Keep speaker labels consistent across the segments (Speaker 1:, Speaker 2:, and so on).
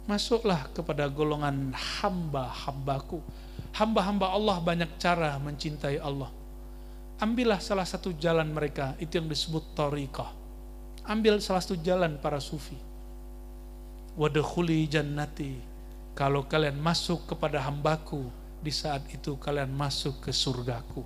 Speaker 1: masuklah kepada golongan hamba-hambaku. Hamba-hamba Allah banyak cara mencintai Allah. Ambillah salah satu jalan mereka, itu yang disebut thariqah. Ambil salah satu jalan para sufi. Wadkhuli jannati, kalau kalian masuk kepada hambaku, di saat itu kalian masuk ke surgaku.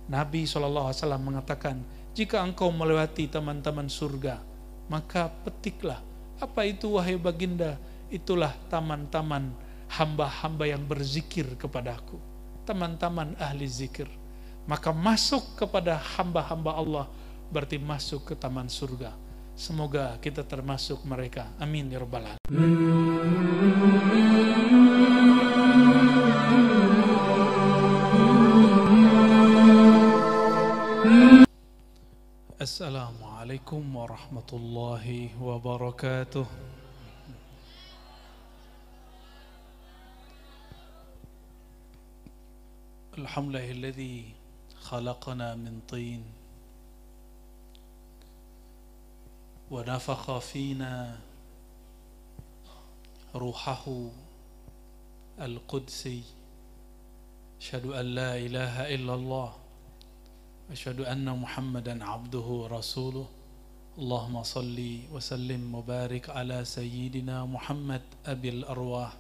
Speaker 1: Nabi SAW mengatakan, jika engkau melewati taman-taman surga, maka petiklah, apa itu wahai baginda? Itulah taman-taman hamba-hamba yang berzikir kepadaku, taman-taman ahli zikir. Maka masuk kepada hamba-hamba Allah berarti masuk ke taman surga. Semoga kita termasuk mereka. Amin ya rabbal alamin. Assalamualaikum warahmatullahi wabarakatuh. Alhamdulillahilladzi khalaqana min tin wa nafakha fina ruhahu al-qudsi. Asyhadu an la ilaha illallah asyhadu anna Muhammadan abduhu rasuluh. Allahumma salli wa sallim wa barik ala sayyidina Muhammad abil arwah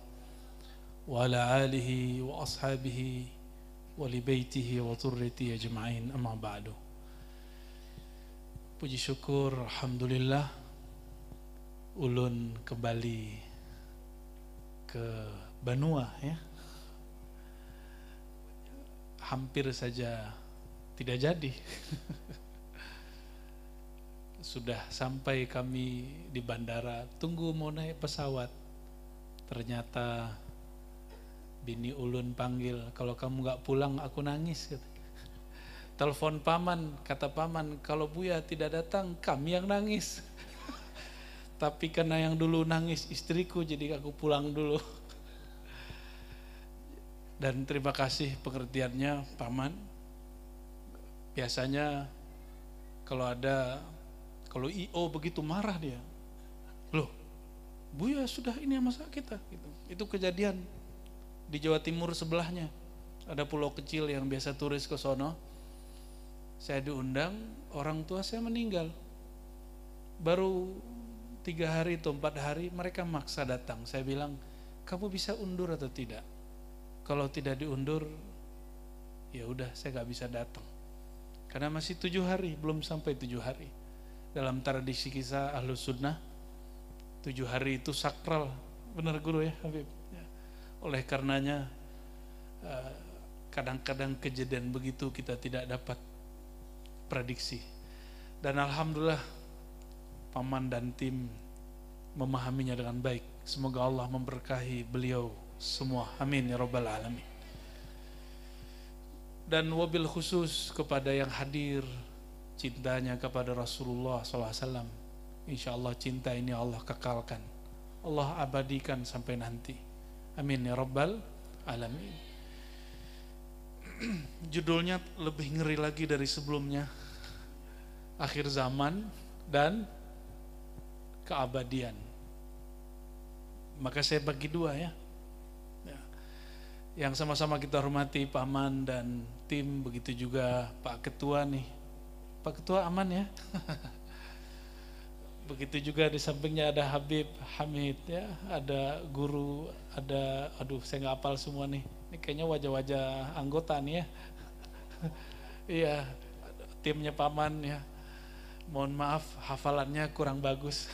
Speaker 1: wa ala alihi wa ashabihi wa li baitihi wa dhurriyyatihi ajma'in, amma ba'du. Puji syukur, alhamdulillah, ulun kembali ke Banua ya. Hampir saja tidak jadi. Sudah sampai kami di bandara, tunggu mau naik pesawat. Ternyata bini ulun panggil, kalau kamu gak pulang aku nangis. Telepon paman, kata paman, kalau Buya tidak datang kami yang nangis. Tapi karena yang dulu nangis istriku, jadi aku pulang dulu. Dan terima kasih pengertiannya paman. Biasanya kalau IO begitu marah dia, loh Buya sudah ini sama kita gitu. Itu kejadian di Jawa Timur sebelahnya, ada pulau kecil yang biasa turis ke sono. Saya diundang, orang tua saya meninggal. Baru 3 hari atau 4 hari mereka maksa datang. Saya bilang, kamu bisa undur atau tidak? Kalau tidak diundur, ya udah saya gak bisa datang. Karena masih 7 hari, belum sampai 7 hari. Dalam tradisi kisah Ahlus Sunnah, 7 hari itu sakral. Benar guru ya Habib? Oleh karenanya kadang-kadang kejadian begitu kita tidak dapat prediksi. Dan alhamdulillah paman dan tim memahaminya dengan baik. Semoga Allah memberkahi beliau semua. Amin ya rabbal alamin. Dan wabil khusus kepada yang hadir, cintanya kepada Rasulullah SAW. Insya Allah cinta ini Allah kekalkan, Allah abadikan sampai nanti. Amin ya rabbal alamin. Judulnya lebih ngeri lagi dari sebelumnya, akhir zaman dan keabadian. Maka saya bagi 2 ya. Yang sama-sama kita hormati paman dan tim, begitu juga Pak Ketua nih. Pak Ketua aman ya. Begitu juga di sampingnya ada Habib Hamid ya, ada guru, ada saya nggak hafal semua nih. Ini kayaknya wajah-wajah anggota nih ya. Iya, timnya paman ya. Mohon maaf hafalannya kurang bagus.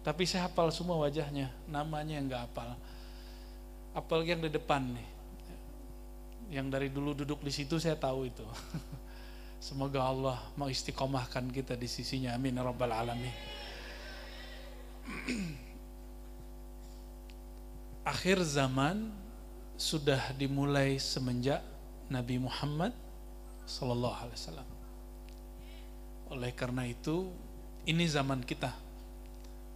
Speaker 1: Tapi saya hafal semua wajahnya, namanya yang nggak hafal. Apalagi yang di depan nih. Yang dari dulu duduk di situ saya tahu itu. Semoga Allah mengistiqomahkan kita di sisinya. Amin ya rabbal alamin. Akhir zaman sudah dimulai semenjak Nabi Muhammad sallallahu alaihi wasallam. Oleh karena itu, ini zaman kita.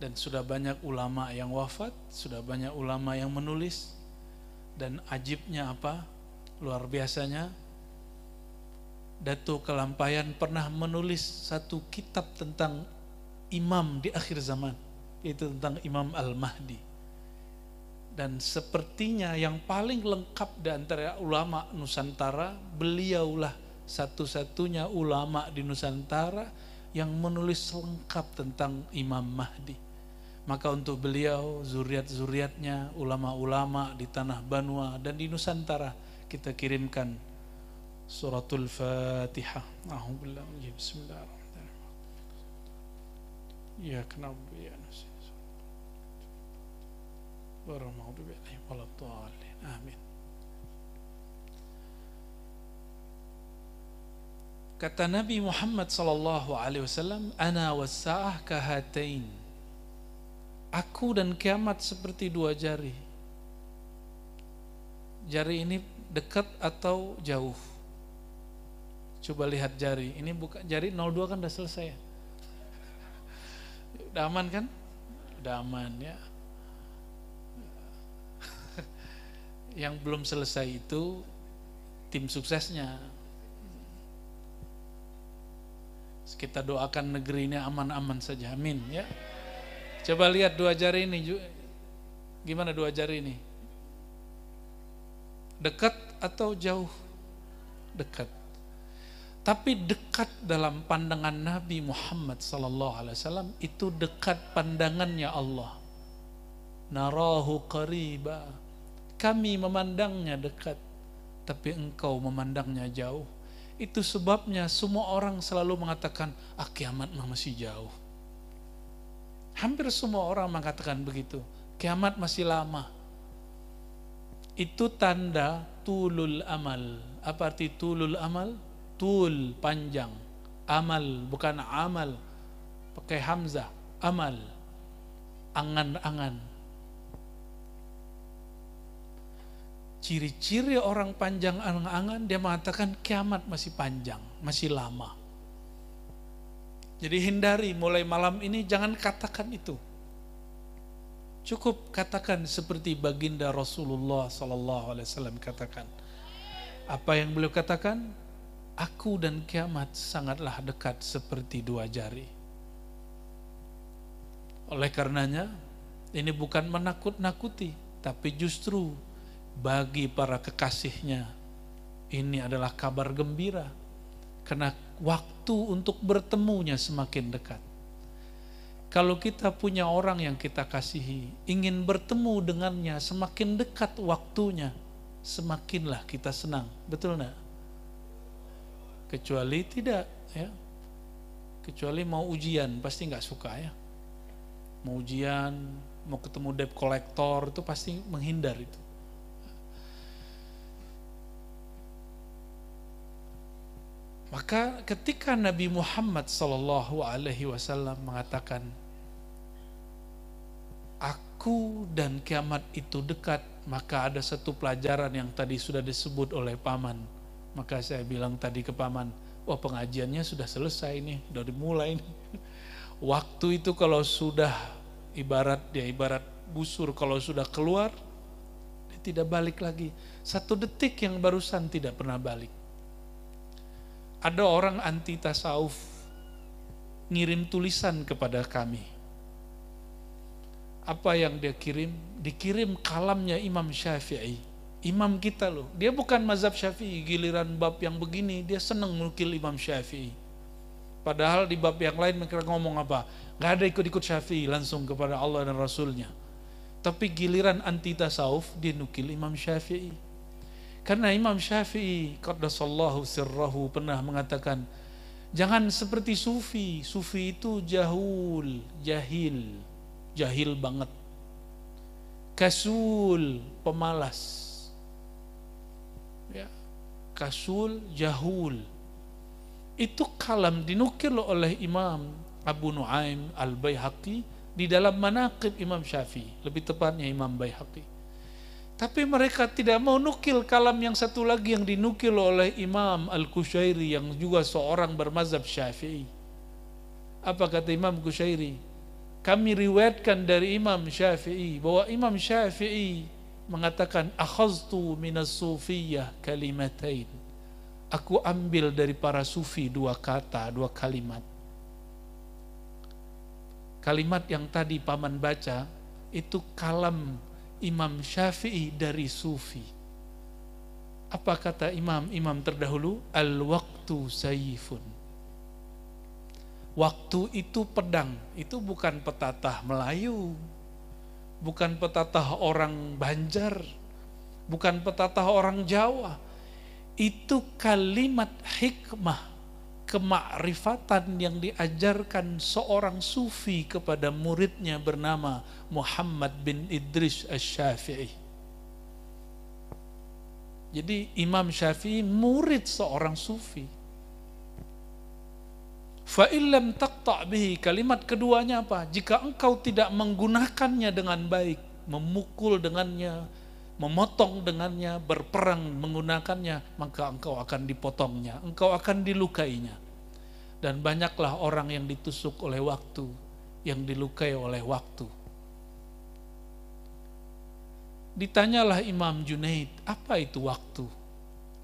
Speaker 1: Dan sudah banyak ulama yang wafat, sudah banyak ulama yang menulis. Dan ajibnya apa? Luar biasanya, Datuk Kelampayan pernah menulis satu kitab tentang imam di akhir zaman, yaitu tentang Imam Al-Mahdi. Dan sepertinya yang paling lengkap di antara ulama Nusantara, beliaulah satu-satunya ulama di Nusantara yang menulis lengkap tentang Imam Mahdi. Maka untuk beliau, zuriat-zuriatnya, ulama-ulama di tanah Banua dan di Nusantara, kita kirimkan suratul Fatihah. Bismillahirrahmanirrahim. Ya kenapa ya nasi. Amin. Kata Nabi Muhammad sallallahu alaihi wasallam, "Ana was-sa'ah kahatain." Aku dan kiamat seperti dua jari. Jari ini dekat atau jauh? Coba lihat jari. Ini bukan jari 02 kan udah selesai. Udah aman kan? Udah aman ya. Yang belum selesai itu tim suksesnya. Kita doakan negeri ini aman-aman saja, amin ya. Coba lihat dua jari ini, gimana dua jari ini? Dekat atau jauh? Dekat. Tapi dekat dalam pandangan Nabi Muhammad SAW itu dekat pandangannya Allah. Narahu qariba. Kami memandangnya dekat, tapi engkau memandangnya jauh. Itu sebabnya semua orang selalu mengatakan, kiamat masih jauh. Hampir semua orang mengatakan begitu, kiamat masih lama. Itu tanda tulul amal. Apa arti tulul amal? Tul, panjang. Amal, bukan amal. Pakai hamzah, amal. Angan-angan. Ciri-ciri orang panjang angan-angan, dia mengatakan kiamat masih panjang, masih lama. Jadi hindari, mulai malam ini jangan katakan itu. Cukup katakan seperti baginda Rasulullah SAW katakan. Apa yang beliau katakan? Aku dan kiamat sangatlah dekat seperti dua jari. Oleh karenanya, ini bukan menakut-nakuti, tapi justru bagi para kekasihnya ini adalah kabar gembira, karena waktu untuk bertemunya semakin dekat. Kalau kita punya orang yang kita kasihi, ingin bertemu dengannya, semakin dekat waktunya, semakinlah kita senang. Betul enggak? Kecuali tidak ya. Kecuali mau ujian, pasti enggak suka ya. Mau ujian, mau ketemu debt collector, itu pasti menghindar itu. Maka ketika Nabi Muhammad SAW mengatakan, aku dan kiamat itu dekat, maka ada satu pelajaran yang tadi sudah disebut oleh Paman. Maka saya bilang tadi ke Paman, wah pengajiannya sudah selesai nih, sudah dimulai nih. Waktu itu kalau sudah ibarat busur, kalau sudah keluar, dia tidak balik lagi. Satu detik yang barusan tidak pernah balik. Ada orang anti tasawuf ngirim tulisan kepada kami. Apa yang dia kirim? Dikirim kalamnya Imam Syafi'i. Imam kita loh. Dia bukan mazhab Syafi'i, giliran bab yang begini dia senang nukil Imam Syafi'i. Padahal di bab yang lain mereka ngomong apa? Gak ada ikut-ikut Syafi'i, langsung kepada Allah dan Rasulnya. Tapi giliran anti tasawuf dia nukil Imam Syafi'i. Karena Imam Syafi'i qaddasallahu sirrahu pernah mengatakan, jangan seperti sufi. Sufi itu jahil banget. Kasul, pemalas. Ya, kasul, jahul. Itu kalam dinukil oleh Imam Abu Nuaim Al-Baihaqi di dalam Manaqib Imam Syafi'i, lebih tepatnya Imam Baihaqi. Tapi mereka tidak mau nukil kalam yang satu lagi yang dinukil oleh Imam Al-Qushairi yang juga seorang bermazhab Syafi'i. Apa kata Imam Qushairi? Kami riwayatkan dari Imam Syafi'i bahwa Imam Syafi'i mengatakan akhaztu minas sufiyyah kalimatain. Aku ambil dari para sufi dua kata, dua kalimat. Kalimat yang tadi Paman baca itu kalam Imam Syafi'i dari Sufi. Apa kata imam terdahulu? Al-waqtu sayfun. Waktu itu pedang. Itu bukan petatah Melayu, bukan petatah orang Banjar, bukan petatah orang Jawa. Itu kalimat hikmah, kemakrifatan yang diajarkan seorang sufi kepada muridnya bernama Muhammad bin Idris Asy-Syafi'i. Jadi Imam Syafi'i murid seorang sufi. Fa illam taqta' bihi, kalimat keduanya apa? Jika engkau tidak menggunakannya dengan baik, memukul dengannya, memotong dengannya, berperang menggunakannya, maka engkau akan dipotongnya, engkau akan dilukainya. Dan banyaklah orang yang ditusuk oleh waktu, yang dilukai oleh waktu. Ditanyalah Imam Junaid, apa itu waktu?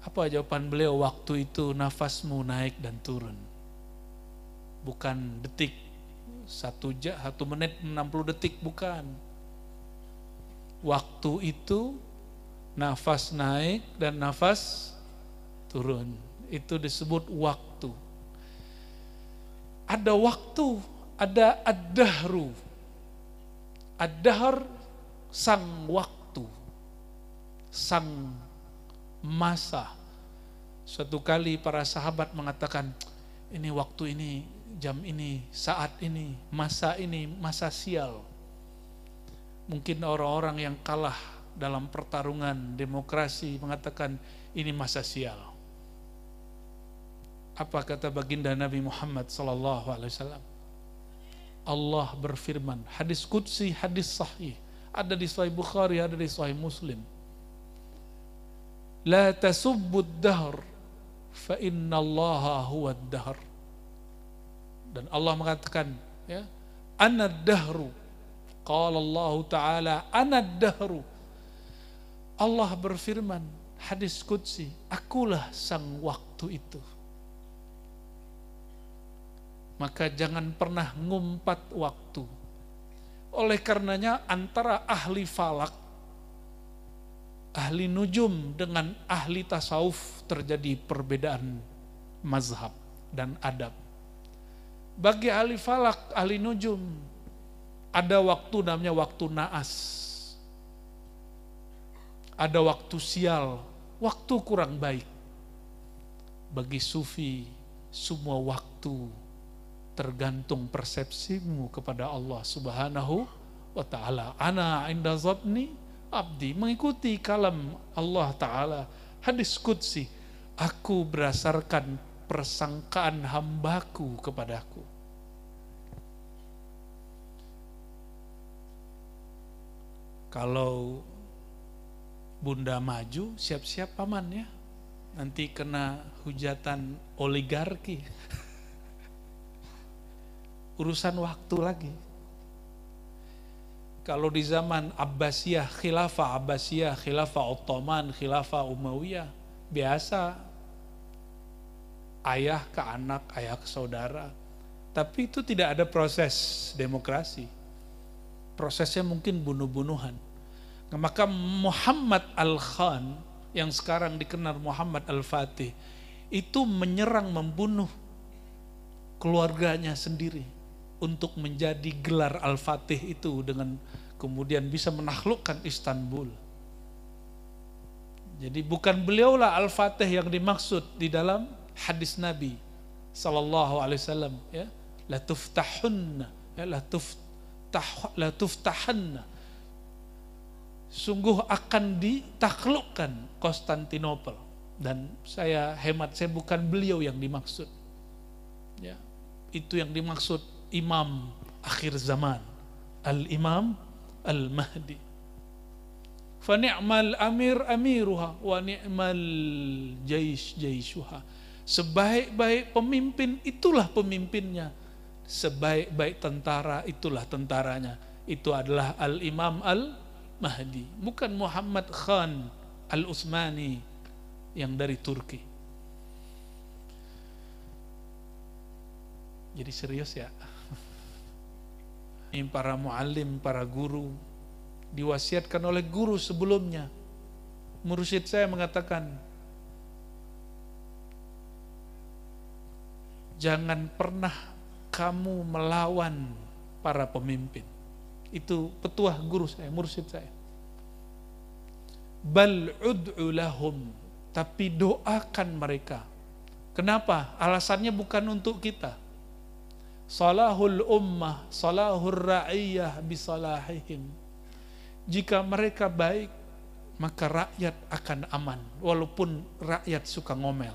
Speaker 1: Apa jawaban beliau? Waktu itu nafasmu naik dan turun. Bukan detik, 1 menit 60 detik, bukan. Waktu itu nafas naik dan nafas turun. Itu disebut waktu. Ada waktu, ada ad-dahru. Ad-dahr sang waktu, sang masa. Suatu kali para sahabat mengatakan, ini waktu ini, jam ini, saat ini, masa sial. Mungkin orang-orang yang kalah dalam pertarungan demokrasi mengatakan ini masa sial. Apa kata baginda Nabi Muhammad SAW? Allah berfirman, hadis qudsi, hadis sahih, ada di Sahih Bukhari, ada di Sahih Muslim. La tasubbud dahr, fa inna allaha huwad dahr. Dan Allah mengatakan, ya, ana dahru. Qala Allah Ta'ala, ana dahru. Allah berfirman, hadis qudsi, akulah sang waktu itu. Maka jangan pernah ngumpat waktu. Oleh karenanya antara ahli falak, ahli nujum dengan ahli tasawuf terjadi perbedaan mazhab dan adab. Bagi ahli falak, ahli nujum, ada waktu namanya waktu naas. Ada waktu sial, waktu kurang baik. Bagi sufi, semua waktu tergantung persepsimu kepada Allah Subhanahu wa ta'ala. Ana inda zabni abdi, mengikuti kalam Allah Ta'ala. Hadis qudsi, aku berdasarkan persangkaan hambaku kepadaku. Kalau bunda maju, siap-siap paman ya, nanti kena hujatan oligarki. Urusan waktu lagi. Kalau di zaman Abbasiyah, khilafah Ottoman, khilafah Umayyah, biasa ayah ke anak, ayah ke saudara. Tapi itu tidak ada proses demokrasi. Prosesnya mungkin bunuh-bunuhan. Maka Muhammad Al-Khan, yang sekarang dikenal Muhammad Al-Fatih, itu menyerang, membunuh keluarganya sendiri untuk menjadi gelar Al-Fatih itu, dengan kemudian bisa menaklukkan Istanbul. Jadi bukan beliaulah Al-Fatih yang dimaksud di dalam hadis Nabi sallallahu alaihi wasallam, ya, la tuftahunna, ya, la tuftahanna, sungguh akan ditaklukkan Konstantinopel. Dan hemat saya bukan beliau yang dimaksud, ya, itu yang dimaksud Imam akhir zaman, Al-Imam Al-Mahdi. Fa ni'mal amir amiruha wa ni'mal jaish jaishuha. Sebaik-baik pemimpin itulah pemimpinnya, sebaik-baik tentara itulah tentaranya. Itu adalah Al-Imam Al-Mahdi, bukan Muhammad Khan Al-Utsmani yang dari Turki. Jadi serius ya. Ini para muallim, para guru, diwasiatkan oleh guru sebelumnya. Mursyid saya mengatakan, jangan pernah kamu melawan para pemimpin. Itu petuah guru saya, mursyid saya. Bal ud'u lahum, tapi doakan mereka. Kenapa? Alasannya bukan untuk kita. Salahul ummah, salahur ra'iyah bisalahihim. Jika mereka baik, maka rakyat akan aman, walaupun rakyat suka ngomel.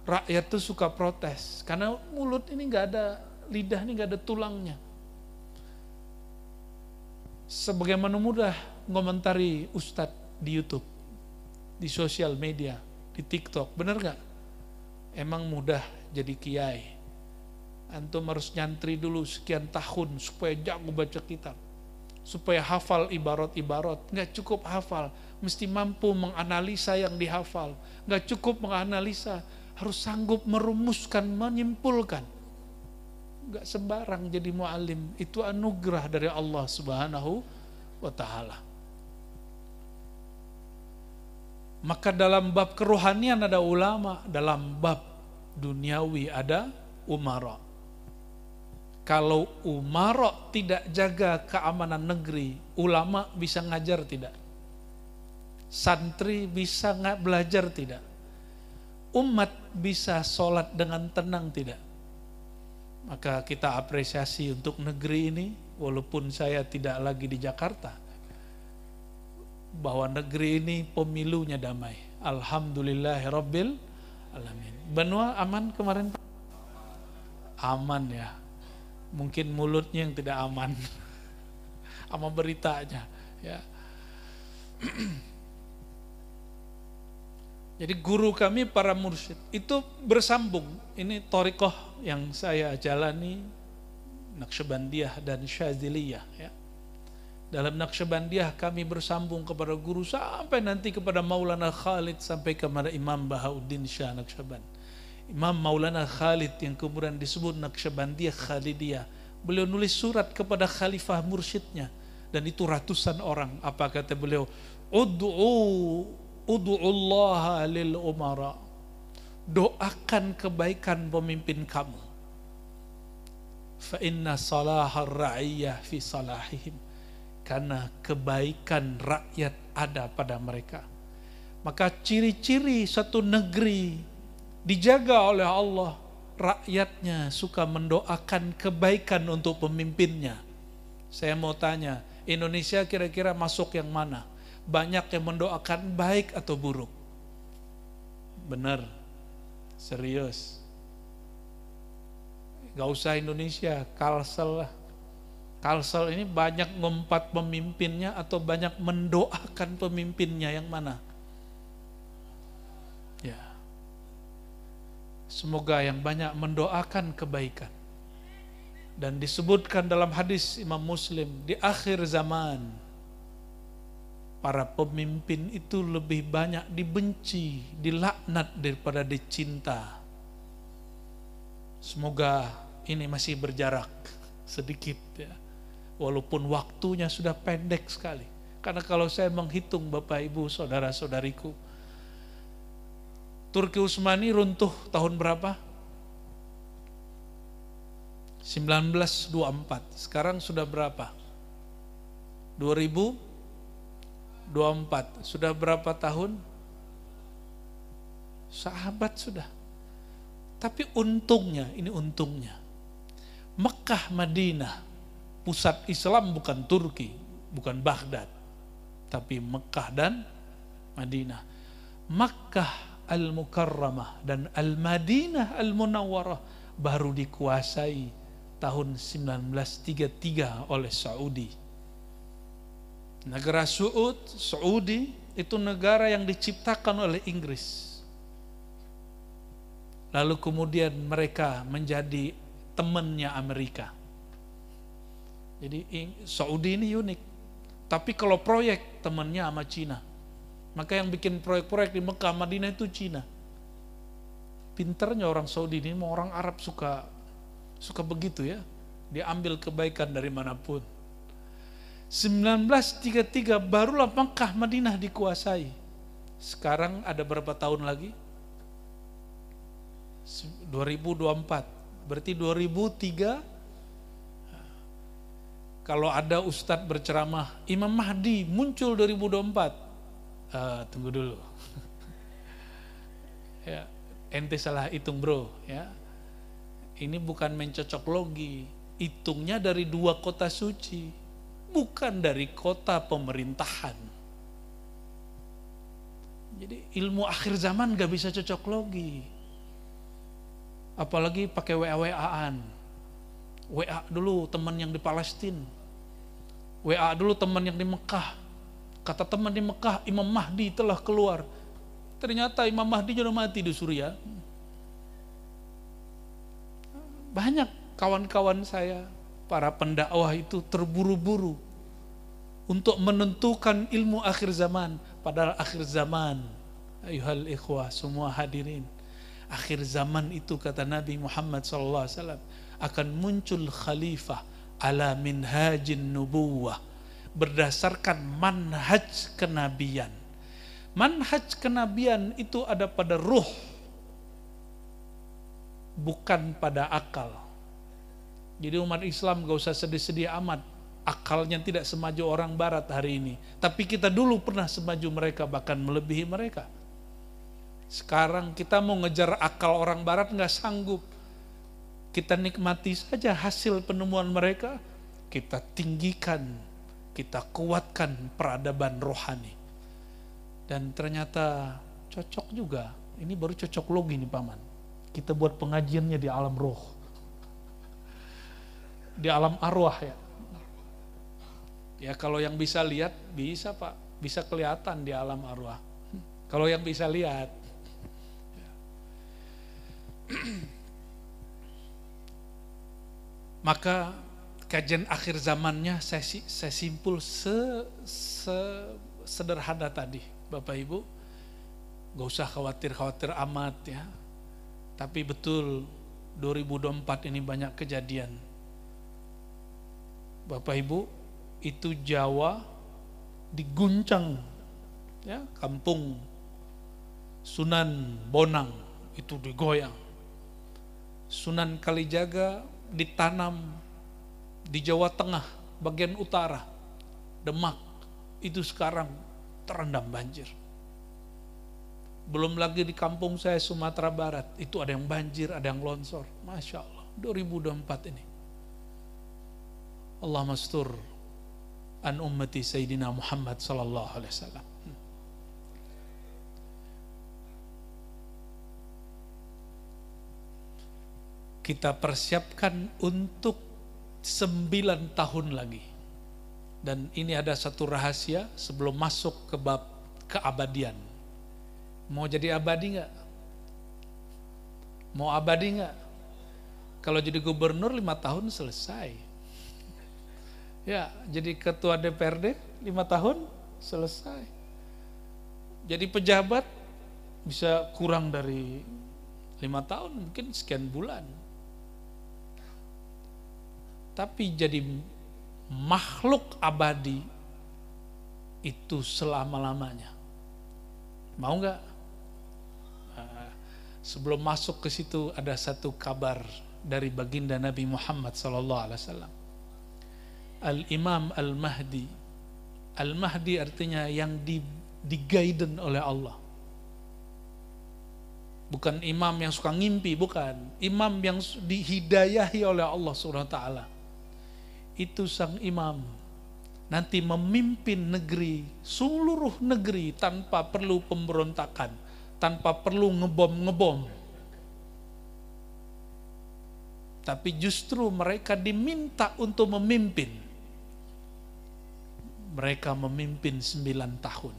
Speaker 1: Rakyat tuh suka protes, karena mulut ini nggak ada, lidah ini nggak ada tulangnya. Sebagaimana mudah ngomentari ustadz di YouTube, di sosial media, di TikTok, bener nggak? Emang mudah jadi kiai? Antum harus nyantri dulu sekian tahun supaya jago baca kitab, supaya hafal ibarat-ibarat. Nggak cukup hafal, mesti mampu menganalisa yang dihafal. Nggak cukup menganalisa, harus sanggup merumuskan, menyimpulkan. Nggak sembarang jadi mu'alim. Itu anugerah dari Allah Subhanahu wa ta'ala. Maka dalam bab kerohanian ada ulama, dalam bab duniawi ada umara. Kalau umara tidak jaga keamanan negeri, ulama bisa ngajar tidak? Santri bisa nggak belajar tidak? Umat bisa sholat dengan tenang tidak? Maka kita apresiasi untuk negeri ini, walaupun saya tidak lagi di Jakarta, bahwa negeri ini pemilunya damai. Alhamdulillahirabbil alamin. Benua aman kemarin? Aman ya. Mungkin mulutnya yang tidak aman sama beritanya ya. Jadi guru kami para mursyid itu bersambung. Ini thariqah yang saya jalani, Naqsyabandiyah dan Syadziliyah ya. Dalam Naqsyabandiyah kami bersambung kepada guru sampai nanti kepada Maulana Khalid, sampai kepada Imam Bahauddin Syah Naqsyaband. Imam Maulana Khalid yang kemudian disebut Naqsyabandiyah Khalidiyah, beliau nulis surat kepada khalifah mursyidnya, dan itu ratusan orang. Apa kata beliau? Ud'ullaha lil umara, doakan kebaikan pemimpin kamu. Fa inna salahar ra'iyah fi salahihim, karena kebaikan rakyat ada pada mereka. Maka ciri-ciri satu negeri dijaga oleh Allah, rakyatnya suka mendoakan kebaikan untuk pemimpinnya. Saya mau tanya, Indonesia kira-kira masuk yang mana? Banyak yang mendoakan baik atau buruk? Benar, serius. Gak usah Indonesia, Kalsel lah. Kalsel ini banyak ngumpat pemimpinnya atau banyak mendoakan pemimpinnya, yang mana? Ya. Semoga yang banyak mendoakan kebaikan. Dan disebutkan dalam hadis Imam Muslim, di akhir zaman para pemimpin itu lebih banyak dibenci, dilaknat daripada dicinta. Semoga ini masih berjarak sedikit ya. Walaupun waktunya sudah pendek sekali. Karena kalau saya menghitung Bapak Ibu saudara-saudariku, Turki Utsmani runtuh tahun berapa? 1924. Sekarang sudah berapa? 2024. Sudah berapa tahun? Sahabat sudah. Tapi untungnya, ini untungnya, Mekah Madinah, pusat Islam bukan Turki, bukan Baghdad, tapi Mekah dan Madinah. Makkah Al-Mukarramah dan Al-Madinah Al-Munawwarah baru dikuasai tahun 1933 oleh Saudi. Negara Saudi itu negara yang diciptakan oleh Inggris. Lalu kemudian mereka menjadi temannya Amerika. Jadi Saudi ini unik. Tapi kalau proyek temannya sama Cina. Maka yang bikin proyek-proyek di Mekah, Madinah itu Cina. Pinternya orang Saudi ini, orang Arab suka begitu ya. Dia ambil kebaikan dari manapun. 1933 barulah Mekah Madinah dikuasai. Sekarang ada berapa tahun lagi? 2024. Berarti 2003. Kalau ada ustadz berceramah, Imam Mahdi muncul 2024. Tunggu dulu. Ya, ente salah hitung bro. Ya, ini bukan mencocok logi. Hitungnya dari 2 kota suci, bukan dari kota pemerintahan. Jadi ilmu akhir zaman gak bisa cocok logi. Apalagi pakai WA-WA-an. WA dulu teman yang di Palestina, WA dulu teman yang di Mekah. Kata teman di Mekah, Imam Mahdi telah keluar. Ternyata Imam Mahdi sudah mati di Suriah. Banyak kawan-kawan saya, para pendakwah itu terburu-buru untuk menentukan ilmu akhir zaman. Padahal akhir zaman, ayuhal ikhwah, semua hadirin, akhir zaman itu kata Nabi Muhammad SAW, akan muncul khalifah ala minhajin nubuwah, berdasarkan manhaj kenabian. Manhaj kenabian itu ada pada ruh, bukan pada akal. Jadi umat Islam gak usah sedih-sedih amat, akalnya tidak semaju orang barat hari ini, tapi kita dulu pernah semaju mereka, bahkan melebihi mereka. Sekarang kita mau ngejar akal orang barat gak sanggup. Kita nikmati saja hasil penemuan mereka, kita tinggikan, kita kuatkan peradaban rohani. Dan ternyata cocok juga. Ini baru cocok logi nih paman. Kita buat pengajiannya di alam roh, di alam arwah ya. Ya kalau yang bisa lihat bisa pak, bisa kelihatan di alam arwah. Kalau yang bisa lihat. Maka kajian akhir zamannya saya simpul sederhana tadi, Bapak Ibu. Gak usah khawatir amat ya. Tapi betul 2024 ini banyak kejadian. Bapak Ibu, itu Jawa diguncang ya, kampung Sunan Bonang itu digoyang. Sunan Kalijaga ditanam di Jawa Tengah bagian utara, Demak, itu sekarang terendam banjir. Belum lagi di kampung saya Sumatera Barat, itu ada yang banjir, ada yang longsor. Masya Allah, 2024 ini Allah mastur an ummati Sayyidina Muhammad sallallahu alaihi wasallam. Kita persiapkan untuk 9 tahun lagi. Dan ini ada satu rahasia sebelum masuk ke bab keabadian. Mau jadi abadi gak? Mau abadi gak? Kalau jadi gubernur 5 tahun selesai. Ya, jadi ketua DPRD 5 tahun selesai. Jadi pejabat bisa kurang dari 5 tahun, mungkin sekian bulan. Tapi jadi makhluk abadi itu selama-lamanya. Mau nggak? Sebelum masuk ke situ ada satu kabar dari baginda Nabi Muhammad SAW. Al-Imam Al-Mahdi. Al-Mahdi artinya yang di-guiden oleh Allah. Bukan imam yang suka ngimpi, bukan. Imam yang dihidayahi oleh Allah SWT. Itu sang imam nanti memimpin negeri, seluruh negeri tanpa perlu pemberontakan, tanpa perlu ngebom. Tapi justru mereka diminta untuk memimpin. Mereka memimpin 9 tahun.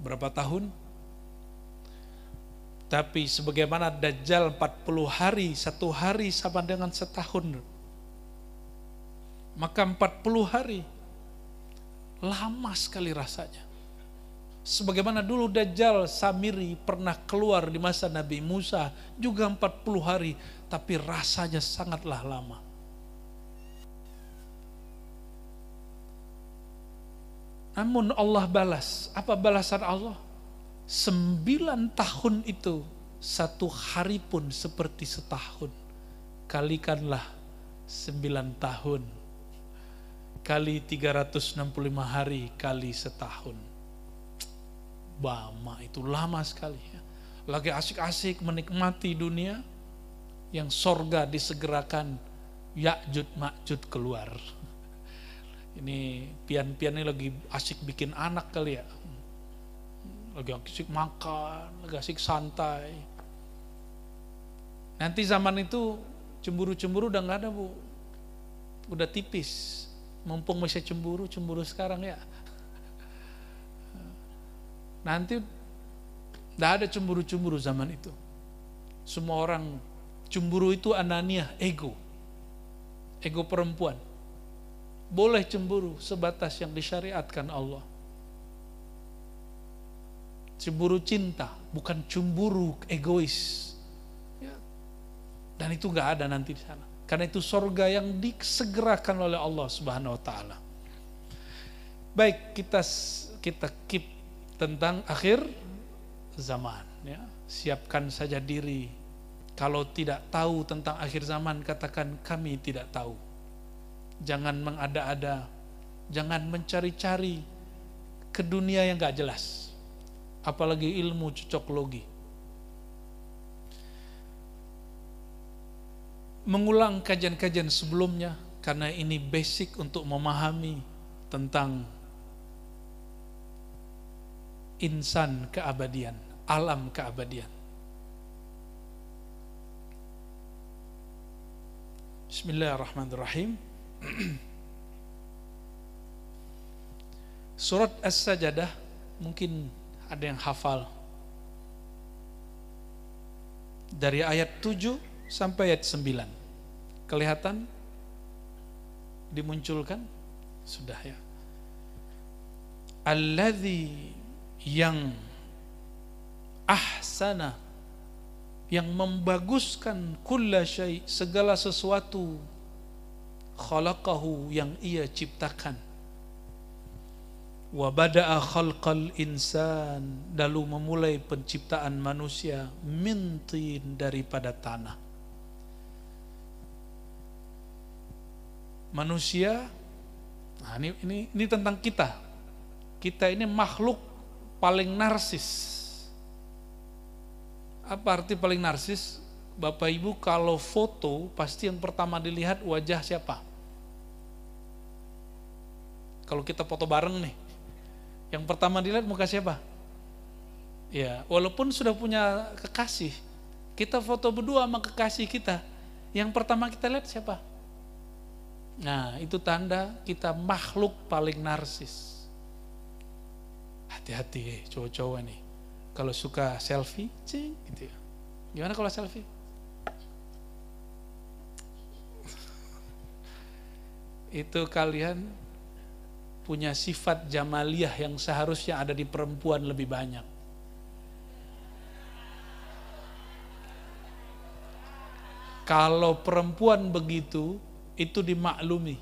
Speaker 1: Berapa tahun? Tapi sebagaimana Dajjal 40 hari, 1 hari sama dengan setahun. Maka 40 hari lama sekali rasanya. Sebagaimana dulu Dajjal Samiri pernah keluar di masa Nabi Musa juga 40 hari, tapi rasanya sangatlah lama. Namun Allah balas. Apa balasan Allah? 9 tahun itu, 1 hari pun seperti setahun. Kalikanlah 9 tahun. Kali 365 hari, kali setahun. Bama, itu lama sekali ya. Lagi asik-asik menikmati dunia, yang sorga disegerakan, Ya'jud Ma'jud keluar. Ini pian-pian ini lagi asik bikin anak kali ya. Lagi asik makan, lagi asik santai. Nanti zaman itu cemburu-cemburu udah gak ada, Bu. Udah tipis. Mumpung masih cemburu sekarang ya. Nanti gak ada cemburu-cemburu zaman itu. Semua orang cemburu itu ananiah, ego. Ego perempuan. Boleh cemburu sebatas yang disyariatkan Allah. Cemburu cinta, bukan cemburu egois. Ya. Dan itu gak ada nanti di sana. Karena itu sorga yang disegerakan oleh Allah Subhanahu Wa Taala. Baik, kita keep tentang akhir zaman. Ya. Siapkan saja diri. Kalau tidak tahu tentang akhir zaman, katakan kami tidak tahu. Jangan mengada-ada, jangan mencari-cari ke dunia yang gak jelas. Apalagi ilmu cocoklogi. Mengulang kajian-kajian sebelumnya, karena ini basic untuk memahami tentang insan keabadian, alam keabadian. Bismillahirrahmanirrahim. Surat As-Sajadah, mungkin ada yang hafal. Dari ayat 7 sampai ayat 9. Kelihatan? Dimunculkan? Sudah ya. Alladzi, yang ahsana, yang membaguskan kulla syai', segala sesuatu, khalaqahu, yang ia ciptakan, wa bada'a khalqal insan, lalu memulai penciptaan manusia, min tin, daripada tanah. Manusia, nah ini tentang kita. Kita ini makhluk paling narsis. Apa arti paling narsis? Bapak Ibu kalau foto pasti yang pertama dilihat wajah siapa? Kalau kita foto bareng nih, yang pertama dilihat muka siapa? Ya, walaupun sudah punya kekasih, kita foto berdua sama kekasih kita, yang pertama kita lihat siapa? Nah, itu tanda kita makhluk paling narsis. Hati-hati cowok-cowok nih. Kalau suka selfie, cing, gitu ya. Gimana kalau selfie? Itu kalian punya sifat jamaliyah yang seharusnya ada di perempuan lebih banyak. Kalau perempuan begitu, itu dimaklumi.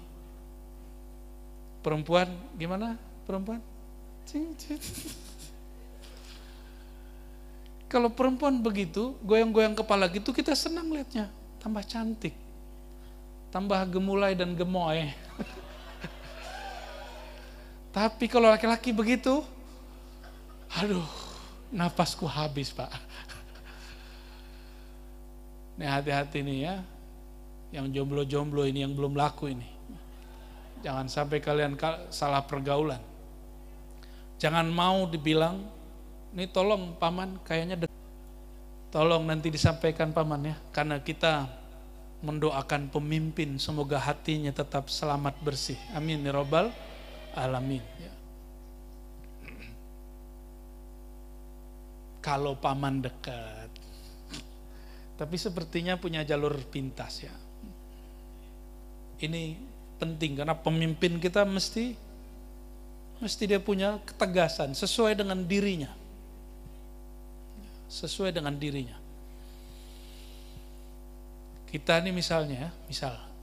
Speaker 1: Perempuan, gimana perempuan? Cing, cing. Kalau perempuan begitu, goyang-goyang kepala gitu, kita senang lihatnya. Tambah cantik. Tambah gemulai dan gemoy. Tapi kalau laki-laki begitu, aduh, napasku habis, Pak. Nih hati-hati nih ya. Yang jomblo-jomblo ini, yang belum laku ini. Jangan sampai kalian salah pergaulan. Jangan mau dibilang, ini tolong paman, kayaknya tolong nanti disampaikan paman ya, karena kita mendoakan pemimpin semoga hatinya tetap selamat bersih. Amin ya rabbal alamin. Ya. Kalau paman dekat, tapi sepertinya punya jalur pintas ya. Ini penting karena pemimpin kita mesti dia punya ketegasan sesuai dengan dirinya. Sesuai dengan dirinya. Kita ini misalnya,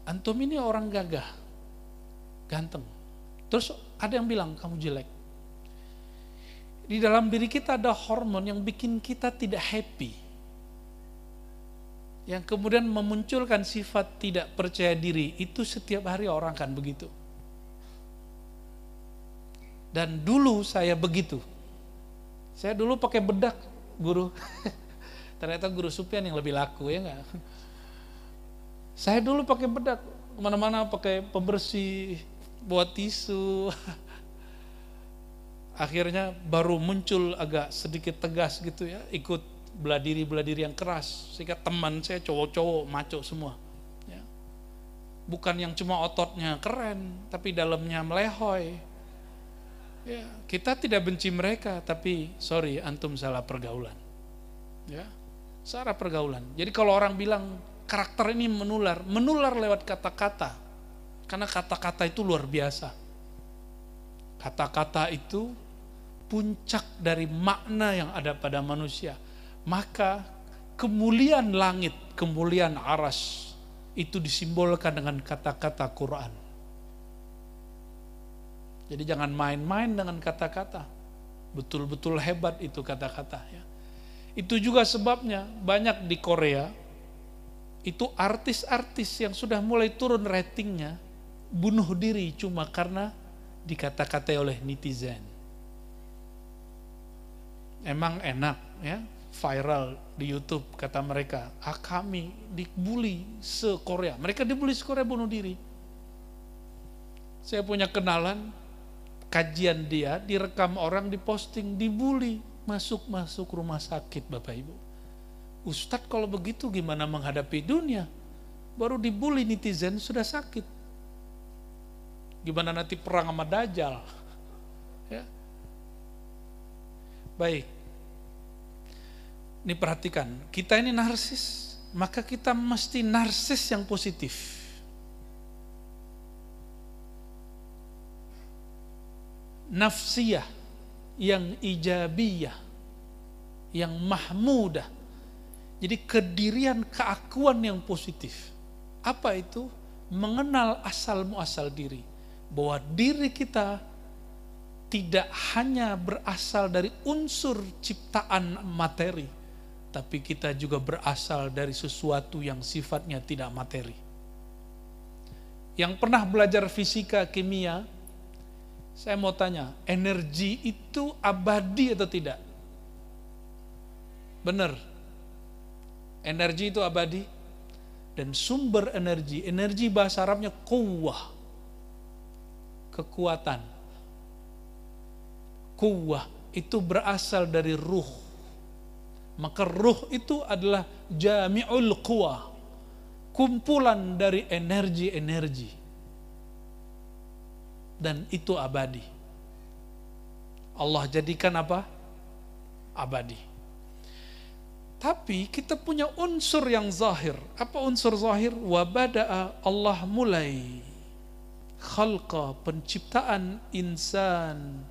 Speaker 1: antum ini orang gagah, ganteng. Terus ada yang bilang kamu jelek. Di dalam diri kita ada hormon yang bikin kita tidak happy, yang kemudian memunculkan sifat tidak percaya diri. Itu setiap hari orang kan begitu. Dan dulu saya begitu. Saya dulu pakai bedak, guru. Ternyata guru Supyan yang lebih laku, ya enggak? Saya dulu pakai bedak, kemana-mana pakai pembersih, buat tisu. Akhirnya baru muncul agak sedikit tegas gitu ya, ikut beladiri yang keras, sehingga teman saya cowok-cowok maco semua. Ya. Bukan yang cuma ototnya keren, tapi dalamnya melehoy. Ya, kita tidak benci mereka, tapi sorry, antum salah pergaulan. Ya, salah pergaulan. Jadi kalau orang bilang karakter ini menular lewat kata-kata, karena kata-kata itu luar biasa. Kata-kata itu puncak dari makna yang ada pada manusia. Maka kemuliaan langit, kemuliaan aras itu disimbolkan dengan kata-kata Quran. Jadi jangan main-main dengan kata-kata. Betul-betul hebat itu kata-kata ya. Itu juga sebabnya banyak di Korea itu artis-artis yang sudah mulai turun ratingnya bunuh diri cuma karena dikata-katai oleh netizen. Emang enak ya, viral di YouTube kata mereka, kami dibully se-Korea. Mereka dibully se-Korea bunuh diri. Saya punya kenalan, kajian dia direkam orang, diposting, dibully, masuk rumah sakit Bapak Ibu. Ustadz kalau begitu gimana menghadapi dunia? Baru dibully netizen sudah sakit. Gimana nanti perang sama Dajjal? Ya. Baik. Ini perhatikan, kita ini narsis, maka kita mesti narsis yang positif. Nafsiyah, yang ijabiyah, yang mahmudah. Jadi kedirian, keakuan yang positif. Apa itu? Mengenal asal muasal diri. Bahwa diri kita tidak hanya berasal dari unsur ciptaan materi, tapi kita juga berasal dari sesuatu yang sifatnya tidak materi. Yang pernah belajar fisika, kimia, saya mau tanya, energi itu abadi atau tidak? Benar. Energi itu abadi. Dan sumber energi bahasa Arabnya quwwah. Kekuatan. Quwwah itu berasal dari ruh. Maka ruh itu adalah jami'ul quwwah. Kumpulan dari energi-energi. Dan itu abadi. Allah jadikan apa? Abadi. Tapi kita punya unsur yang zahir. Apa unsur zahir? Wa bada'a, Allah mulai khalqa, penciptaan insan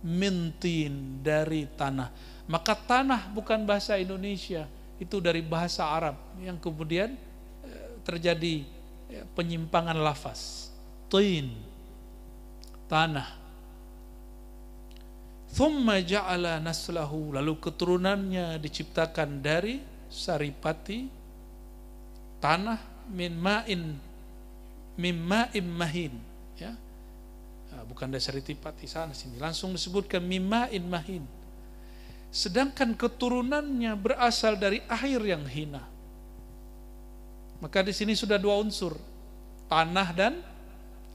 Speaker 1: min tin, dari tanah. Maka tanah bukan bahasa Indonesia, itu dari bahasa Arab yang kemudian terjadi penyimpangan lafaz. Tin, tanah. Thumma ja'ala naslahu, lalu keturunannya diciptakan dari saripati tanah min ma'in mahin, ya. Nah, bukan dari saripati sana sini, langsung disebutkan min ma'in mahin. Sedangkan keturunannya berasal dari air yang hina. Maka di sini sudah dua unsur, tanah dan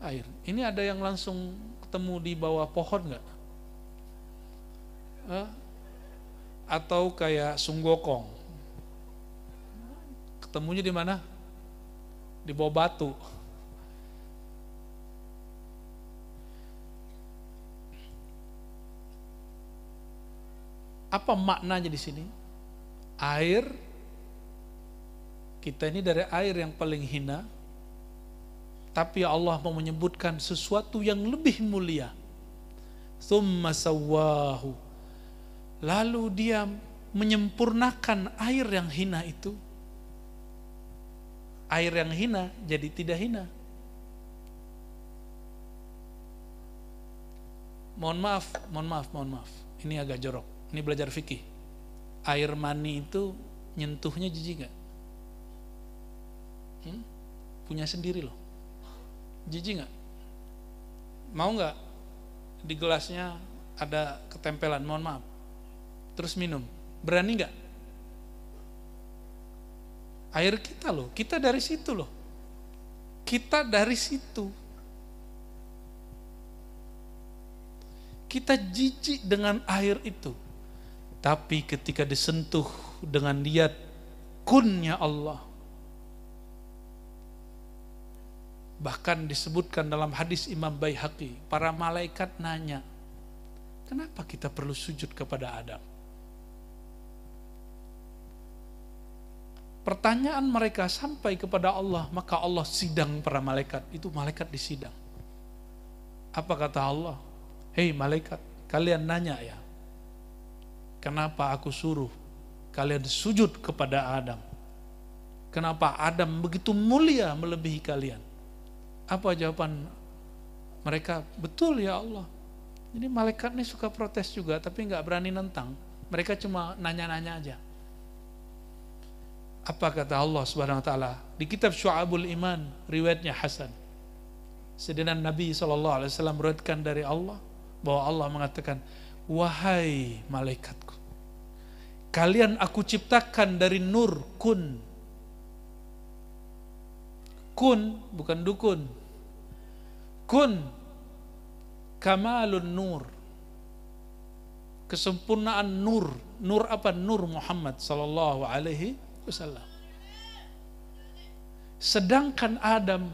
Speaker 1: air. Ini ada yang langsung ketemu di bawah pohon enggak? Atau kayak sunggokong, ketemunya di mana? Di bawah batu. Apa maknanya di sini? Air, kita ini dari air yang paling hina, tapi Allah mau menyebutkan sesuatu yang lebih mulia. Tsumma sawwahu, lalu dia menyempurnakan air yang hina itu. Air yang hina jadi tidak hina. Mohon maaf. ini agak jorok. Ini belajar fikih. Air mani itu nyentuhnya jijik nggak? Punya sendiri loh. Jijik nggak? Mau nggak di gelasnya ada ketempelan, mohon maaf, terus minum? Berani nggak? Air kita loh, kita dari situ loh. Kita dari situ. Kita jijik dengan air itu. Tapi ketika disentuh dengan niat kunnya Allah, bahkan disebutkan dalam hadis Imam Baihaqi, para malaikat nanya, kenapa kita perlu sujud kepada Adam? Pertanyaan mereka sampai kepada Allah, maka Allah sidang para malaikat. Itu malaikat disidang. Apa kata Allah? Hei malaikat, kalian nanya ya, kenapa aku suruh kalian sujud kepada Adam? Kenapa Adam begitu mulia melebihi kalian? Apa jawaban mereka? Betul ya Allah. Jadi malaikat ini suka protes juga, tapi nggak berani nentang. Mereka cuma nanya-nanya aja. Apa kata Allah Subhanahu Wa Taala di kitab Syu'abul Iman, riwayatnya Hasan. Sedina Nabi SAW meriwayatkan dari Allah bahwa Allah mengatakan, wahai malaikatku, kalian aku ciptakan dari nur kun. Kun, bukan dukun. Kun, kamalun nur. Kesempurnaan nur. Nur apa? Nur Muhammad sallallahu alaihi wasallam. Sedangkan Adam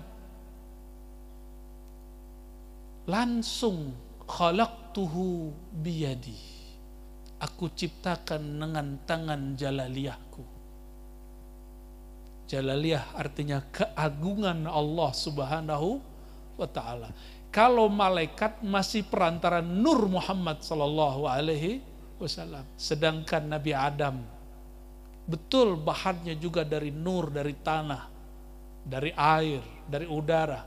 Speaker 1: langsung khalaqtuhu biyadi. Aku ciptakan dengan tangan jalaliyahku. Jalaliyah artinya keagungan Allah Subhanahu wa Ta'ala. Kalau malaikat masih perantara nur Muhammad sallallahu alaihi wasallam, sedangkan Nabi Adam betul bahannya juga dari nur, dari tanah, dari air, dari udara,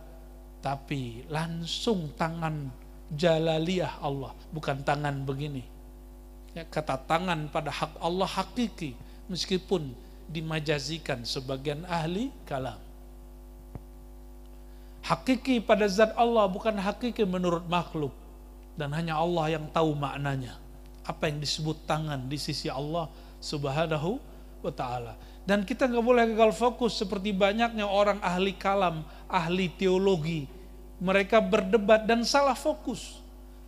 Speaker 1: tapi langsung tangan jalaliyah Allah, bukan tangan begini. Ya, kata tangan pada hak Allah hakiki, meskipun dimajazikan sebagian ahli kalam. Hakiki pada zat Allah, bukan hakiki menurut makhluk. Dan hanya Allah yang tahu maknanya. Apa yang disebut tangan di sisi Allah Subhanahu wa Ta'ala. Dan kita gak boleh gagal fokus seperti banyaknya orang ahli kalam, ahli teologi. Mereka berdebat dan salah fokus.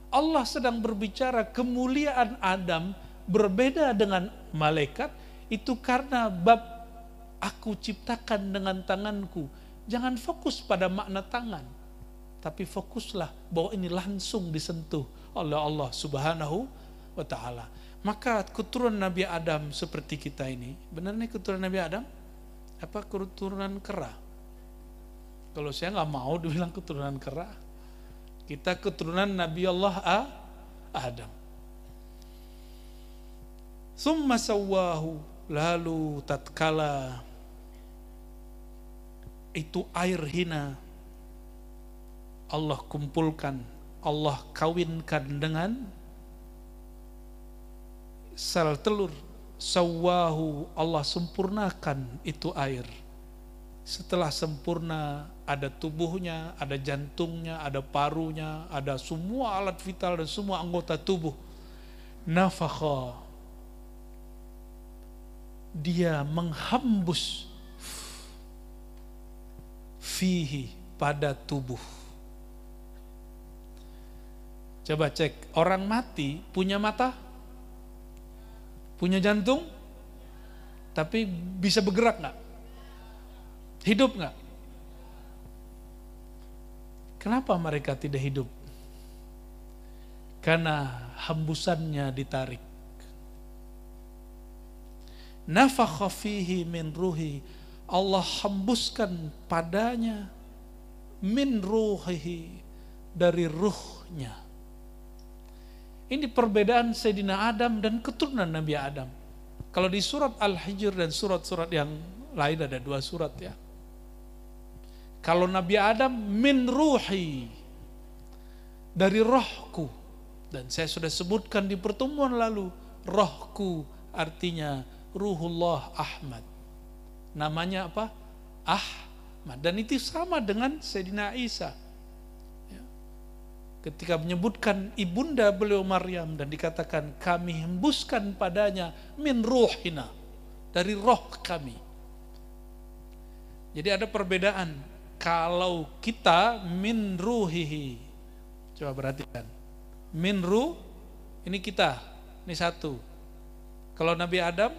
Speaker 1: Allah sedang berbicara kemuliaan Adam berbeda dengan malaikat. Itu karena bab aku ciptakan dengan tanganku. Jangan fokus pada makna tangan, tapi fokuslah bahwa ini langsung disentuh oleh Allah Subhanahu wa Ta'ala. Maka keturunan Nabi Adam seperti kita ini, benar nih keturunan Nabi Adam? Apa keturunan kera? Kalau saya nggak mau dibilang keturunan kera, kita keturunan Nabi Allah Adam. Summa sawwahu, lalu tatkala itu air hina Allah kumpulkan, Allah kawinkan dengan sel telur. Sawwahu, Allah sempurnakan itu air. Setelah sempurna, ada tubuhnya, ada jantungnya, ada parunya, ada semua alat vital dan semua anggota tubuh. Nafakha, dia menghembus fihi, pada tubuh. Coba cek, orang mati punya mata, punya jantung, tapi bisa bergerak nggak? Hidup nggak? Kenapa mereka tidak hidup? Karena hembusannya ditarik. Nafakha fihi min ruhi, Allah hembuskan padanya min ruhihi, dari ruhnya. Ini perbedaan Sayyidina Adam dan keturunan Nabi Adam. Kalau di surat Al-Hijr dan surat-surat yang lain, ada 2 surat ya. Kalau Nabi Adam min ruhi, dari rohku. Dan saya sudah sebutkan di pertemuan lalu, rohku artinya Ruhullah Ahmad. Namanya apa? Ahmad. Dan itu sama dengan Sayyidina Isa. Ya. Ketika menyebutkan ibunda beliau Maryam dan dikatakan kami hembuskan padanya min ruhina, dari roh kami. Jadi ada perbedaan. Kalau kita min ruhihi, coba perhatikan. Min ruh, ini kita, ini satu. Kalau Nabi Adam,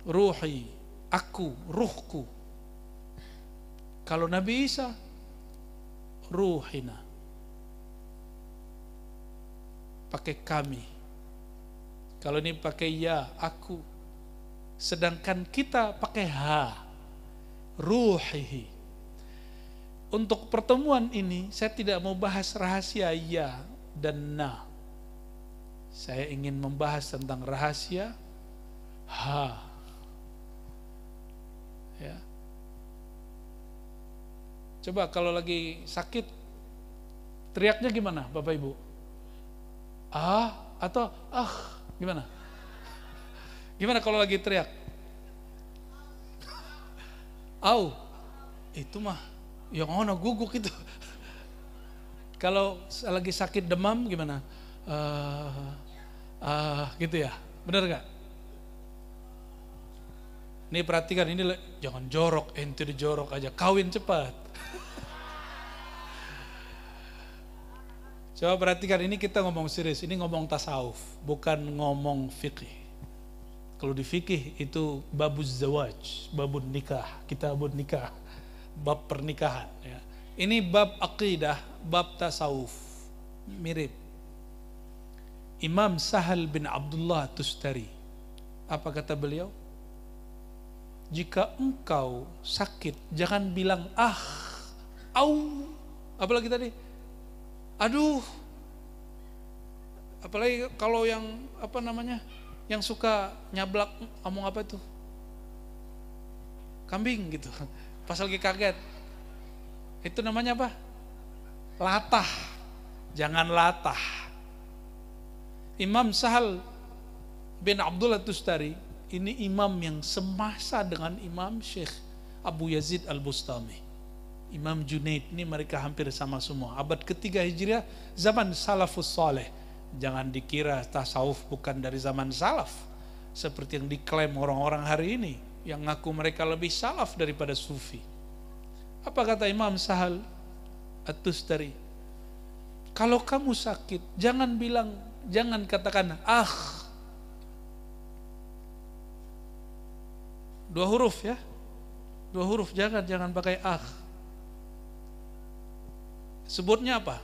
Speaker 1: ruhi, aku, ruhku. Kalau Nabi Isa, ruhina, pakai kami. Kalau ini pakai ya, aku. Sedangkan kita pakai ha, ruhihi. Untuk pertemuan ini saya tidak mau bahas rahasia ya dan na. Saya ingin membahas tentang rahasia ha. Ya. Coba kalau lagi sakit teriaknya gimana Bapak Ibu? Atau gimana? Gimana kalau lagi teriak? Itu mah yang ono guguk itu. Kalau lagi sakit demam gimana? Gitu ya, benar nggak? Nih perhatikan, ini jangan jorok, ente jorok aja, kawin cepat. Coba perhatikan, ini kita ngomong serius, ini ngomong tasawuf, bukan ngomong fikih. Kalau di fikih itu babuz zawaj, babun nikah, kitabun nikah, bab pernikahan. Ya. Ini bab akidah, bab tasawuf, mirip. Imam Sahal bin Abdullah Tustari, apa kata beliau? Jika engkau sakit, jangan bilang apalagi tadi, aduh, apalagi kalau yang yang suka nyablak, ngomong apa itu, kambing gitu, pas lagi kaget, itu namanya apa? Latah, jangan latah. Imam Sahal bin Abdullah Tustari ini imam yang semasa dengan Imam Syekh Abu Yazid Al-Bustami, Imam Junaid, ini mereka hampir sama semua. Abad ketiga Hijriah, zaman salafus saleh. Jangan dikira tasawuf bukan dari zaman salaf, seperti yang diklaim orang-orang hari ini, yang ngaku mereka lebih salaf daripada sufi. Apa kata Imam Sahal At-Tustari? Kalau kamu sakit, jangan katakan dua huruf ya, dua huruf, jangan pakai sebutnya apa?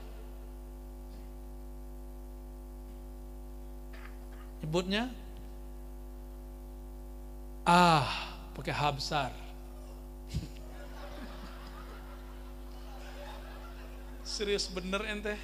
Speaker 1: Sebutnya pakai ha besar. Serius bener ente?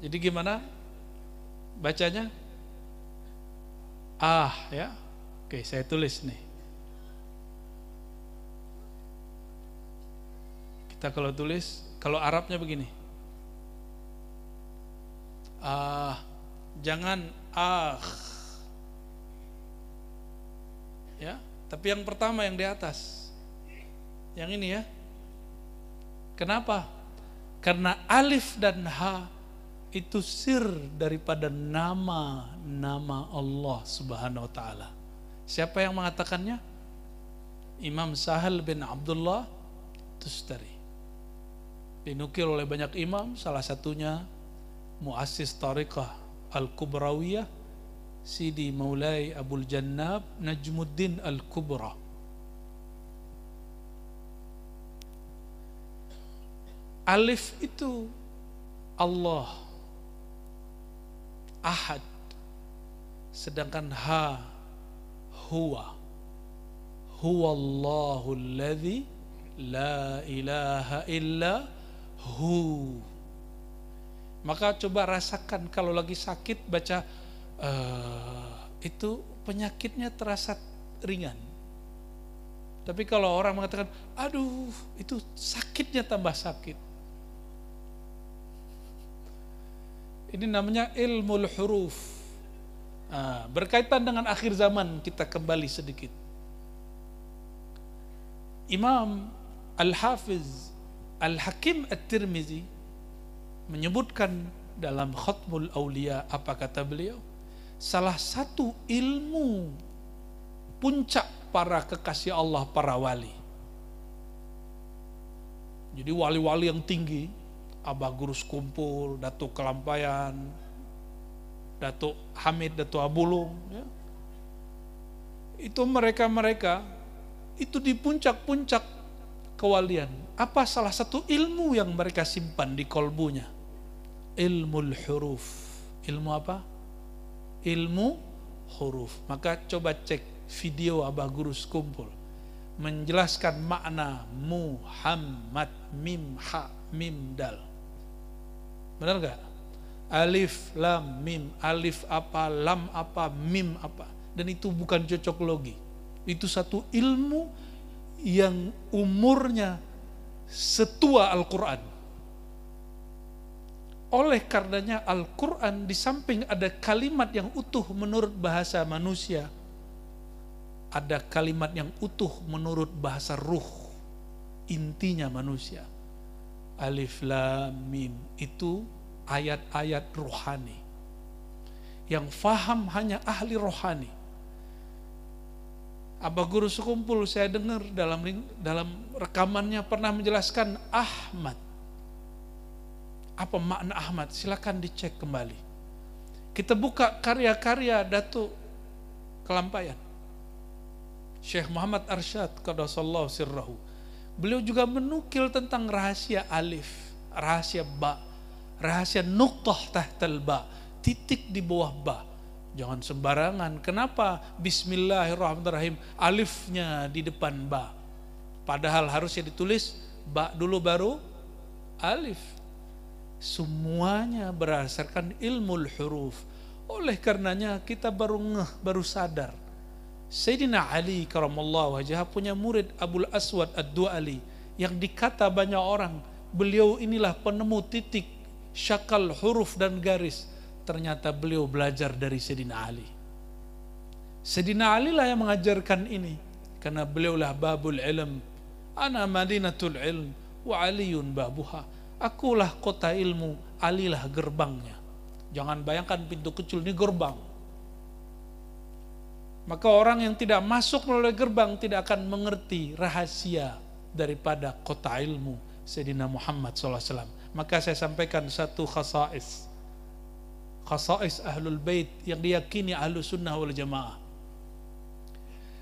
Speaker 1: Jadi gimana bacanya? Ya. Oke, saya tulis nih. Kita kalau tulis, kalau Arabnya begini. Jangan ya, tapi yang pertama yang di atas. Yang ini ya. Kenapa? Karena alif dan ha itu sir daripada nama Allah Subhanahu wa taala. Siapa yang mengatakannya? Imam Sahal bin Abdullah Tustari. Dinukil oleh banyak imam, salah satunya muassis Tariqah Al-Kubrawiyah, Sidi Maulai Abul Jannab Najmuddin Al-Kubra. Alif itu Allah, Ahad, sedangkan ha huwa, huwallahu alladzi la ilaha illa hu. Maka coba rasakan kalau lagi sakit baca itu penyakitnya terasa ringan. Tapi kalau orang mengatakan, aduh itu sakitnya tambah sakit. Ini namanya ilmul huruf. Berkaitan dengan akhir zaman, kita kembali sedikit. Imam Al-Hafiz Al-Hakim At-Tirmizi menyebutkan dalam Khatmul Aulia, apa kata beliau? Salah satu ilmu puncak para kekasih Allah, para wali. Jadi wali-wali yang tinggi, Abah Gurus Kumpul, Datuk Kelampayan, Datuk Hamid, Datuk Abulung, ya. Itu mereka itu di puncak-puncak kewalian. Apa salah satu ilmu yang mereka simpan di kolbunya? Ilmul huruf. Ilmu apa? Ilmu huruf. Maka coba cek video Abah Gurus Kumpul menjelaskan makna Muhammad, mim ha mim dal. Benar gak? Alif lam mim, alif apa, lam apa, mim apa. Dan itu bukan cocok logi. Itu satu ilmu yang umurnya setua Al-Quran. Oleh karenanya Al-Quran di samping ada kalimat yang utuh menurut bahasa manusia, ada kalimat yang utuh menurut bahasa ruh, intinya manusia. Alif lam mim itu ayat-ayat rohani. Yang faham hanya ahli rohani. Abah Gurus Kumpul saya dengar dalam rekamannya pernah menjelaskan Ahmad. Apa makna Ahmad? Silakan dicek kembali. Kita buka karya-karya Datuk Kelampayan, Syekh Muhammad Arsyad Qadasallahu sirrahu. Beliau juga menukil tentang rahasia alif, rahasia ba, rahasia nuqtah tahtal ba, titik di bawah ba. Jangan sembarangan. Kenapa Bismillahirrahmanirrahim alifnya di depan ba? Padahal harusnya ditulis ba dulu baru alif. Semuanya berdasarkan ilmu huruf. Oleh karenanya kita baru sadar. Sayyidina Ali karamallahu wajhah punya murid Abul Aswad Ad-Du'ali yang dikata banyak orang, beliau inilah penemu titik, syakal, huruf dan garis. Ternyata beliau belajar dari Sayyidina Ali. Sayyidina Ali lah yang mengajarkan ini, karena beliaulah babul ilm. Ana madinatul ilm wa aliyun babuha. Akulah kota ilmu, Alilah gerbangnya. Jangan bayangkan pintu kecil, ini gerbang. Maka orang yang tidak masuk melalui gerbang tidak akan mengerti rahasia daripada kota ilmu Sayyidina Muhammad SAW. Maka saya sampaikan satu khasais ahlul bait yang diyakini ahlu sunnah wal jamaah.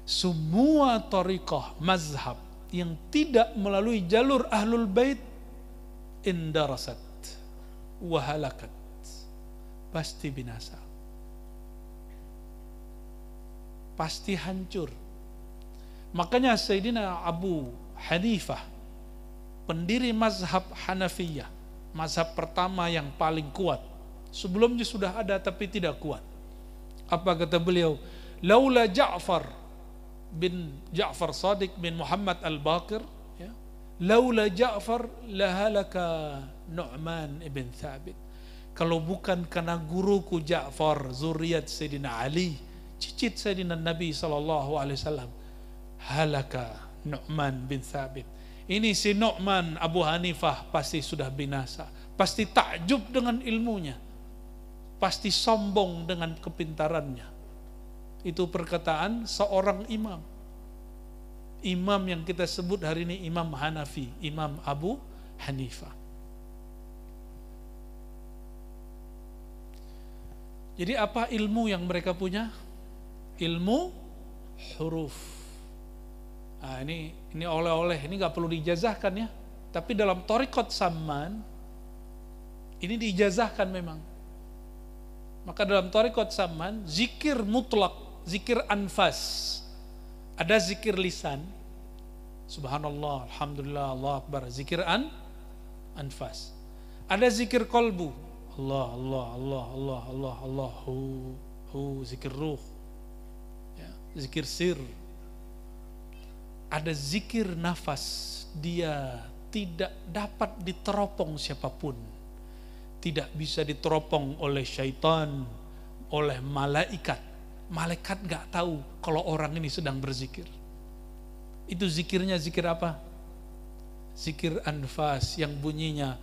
Speaker 1: Semua tariqah, mazhab yang tidak melalui jalur ahlul bait indarasat wahalakat, pasti binasa, pasti hancur. Makanya Sayyidina Abu Hanifah, pendiri mazhab Hanafiyah, mazhab pertama yang paling kuat, sebelumnya sudah ada tapi tidak kuat. Apa kata beliau? Laula Ja'far bin Ja'far Sadiq bin Muhammad Al-Baqir, laula Ja'far lahalaka Nu'man ibn Thabit. Kalau bukan karena guruku Ja'far, zuriat Sayyidina Ali, cicit Sayyidina Nabi SAW, halaka Nu'man bin Thabit. Ini si Nu'man Abu Hanifah pasti sudah binasa. Pasti takjub dengan ilmunya, pasti sombong dengan kepintarannya. Itu perkataan seorang imam. Imam yang kita sebut hari ini Imam Hanafi, Imam Abu Hanifah. Jadi apa ilmu yang mereka punya? Ilmu huruf. Nah, ini oleh-oleh, ini nggak perlu diijazahkan ya. Tapi dalam thariqat Samman ini diijazahkan memang. Maka dalam thariqat Samman zikir mutlak, zikir anfas. Ada zikir lisan, subhanallah, alhamdulillah, Allah akbar, zikir anfas. Ada zikir kolbu, Allah, Allah, Allah, Allah, Allah, Allah, zikir ruh, ya, zikir sir. Ada zikir nafas, dia tidak dapat diteropong siapapun, tidak bisa diteropong oleh syaitan, oleh malaikat. Malaikat gak tahu kalau orang ini sedang berzikir. Itu zikirnya zikir apa? Zikir anfas yang bunyinya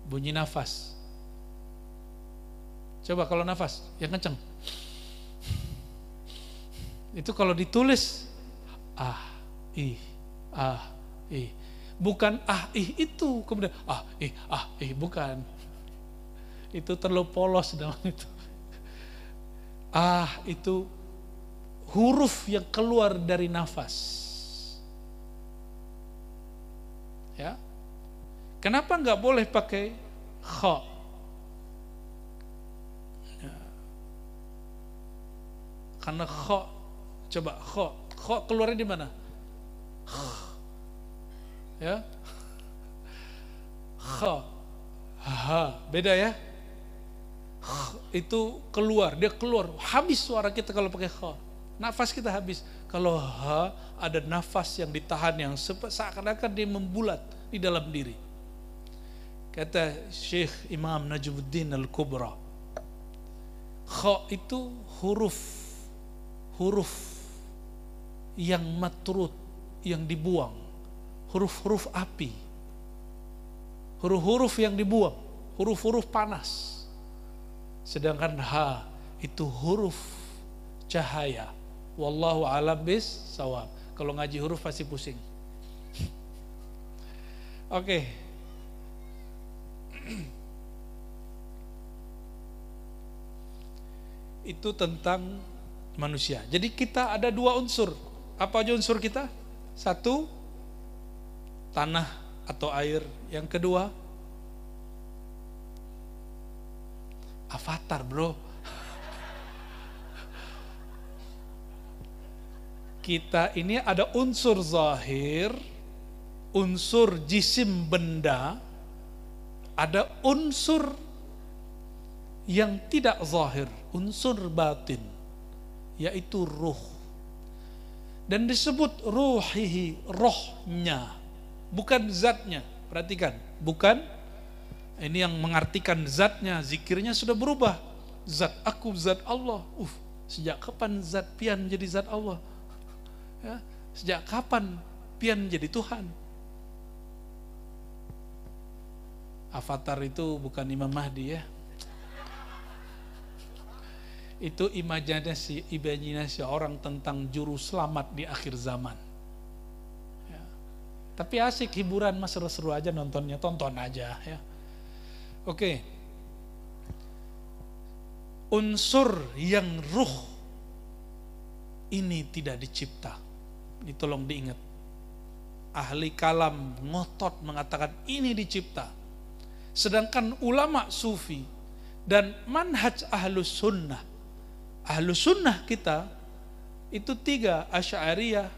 Speaker 1: bunyi nafas. Coba kalau nafas yang kenceng, itu kalau ditulis bukan itu kemudian bukan, itu terlalu polos dalam itu. Itu huruf yang keluar dari nafas, ya. Kenapa nggak boleh pakai kha? Ya. Karena kha, coba kha keluarnya di mana? Ya, kha, beda ya. Itu keluar, dia keluar, habis suara kita kalau pakai kha. Nafas kita habis. Kalau ada nafas yang ditahan yang seakan-akan dia membulat di dalam diri. Kata Syekh Imam Najmuddin Al-Kubra, kha itu huruf yang matrud, yang dibuang, huruf-huruf api, huruf-huruf yang dibuang, huruf-huruf panas. Sedangkan ha itu huruf cahaya. Wallahu a'lam bis-shawab. Kalau ngaji huruf pasti pusing. Oke. Itu tentang manusia. Jadi kita ada dua unsur. Apa aja unsur kita? Satu, tanah atau air. Yang kedua, avatar, bro. Kita ini ada unsur zahir, unsur jisim benda, ada unsur yang tidak zahir, unsur batin, yaitu ruh. Dan disebut ruhihi, rohnya, bukan zatnya. Perhatikan, bukan. Ini yang mengartikan zatnya, zikirnya sudah berubah. Zat aku, zat Allah. Sejak kapan zat pian jadi zat Allah? Ya, sejak kapan pian jadi Tuhan? Avatar itu bukan Imam Mahdi ya. Itu imajinasi orang tentang juru selamat di akhir zaman. Ya. Tapi asik, hiburan, mas, seru-seru aja nontonnya, tonton aja ya. Oke. Unsur yang ruh ini tidak dicipta. Ini tolong diingat. Ahli kalam ngotot mengatakan ini dicipta. Sedangkan ulama sufi dan manhaj ahlus sunnah, kita itu 3, Asy'ariyah,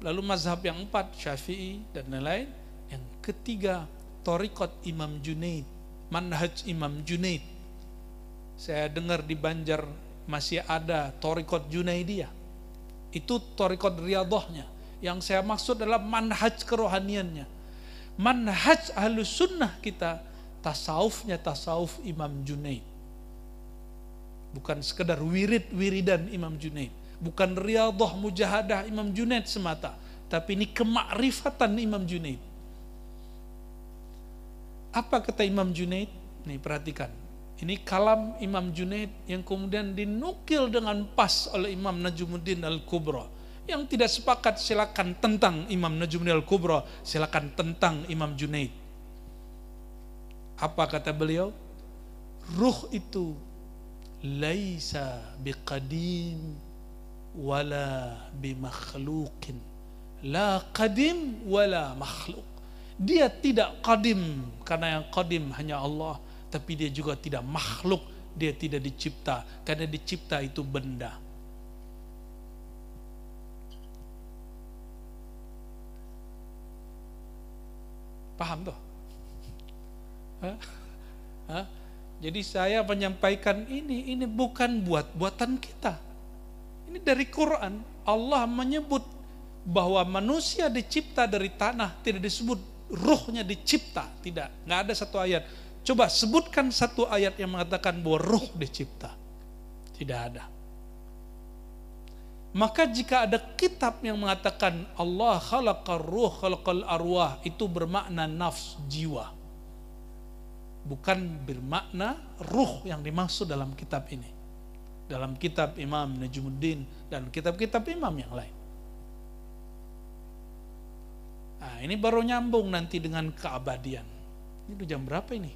Speaker 1: lalu mazhab yang 4 Syafi'i dan lain-lain. Yang ketiga thariqat Imam Junaid, manhaj Imam Junaid. Saya dengar di Banjar masih ada thariqat Junaidiyah. Itu thariqat riyadhahnya. Yang saya maksud adalah manhaj kerohaniannya. Manhaj ahlus sunnah kita, tasawufnya tasawuf Imam Junaid. Bukan sekedar wiridan Imam Junaid, bukan riyadhah mujahadah Imam Junaid semata, tapi ini kemakrifatan Imam Junaid. Apa kata Imam Junaid? Nih perhatikan. Ini kalam Imam Junaid yang kemudian dinukil dengan pas oleh Imam Najmuddin Al-Kubra. Yang tidak sepakat silakan tentang Imam Najmuddin Al-Kubra, silakan tentang Imam Junaid. Apa kata beliau? Ruh itu laisa biqadim wala bimakhluqin, la qadim wala makhluk. Dia tidak qadim, karena yang qadim hanya Allah, tapi dia juga tidak makhluk, dia tidak dicipta, karena dicipta itu benda. Paham toh? Hah? Hah? Jadi saya menyampaikan ini bukan buatan kita. Ini dari Quran. Allah menyebut bahwa manusia dicipta dari tanah, tidak disebut ruhnya dicipta, tidak. Nggak ada satu ayat. Coba sebutkan satu ayat yang mengatakan bahwa ruh dicipta. Tidak ada. Maka jika ada kitab yang mengatakan Allah khalaqar ruh, khalaqal arwah, itu bermakna nafs, jiwa. Bukan bermakna ruh yang dimaksud dalam kitab ini. Dalam kitab Imam Najmuddin dan kitab-kitab imam yang lain. Nah, ini baru nyambung nanti dengan keabadian. Ini udah jam berapa ini?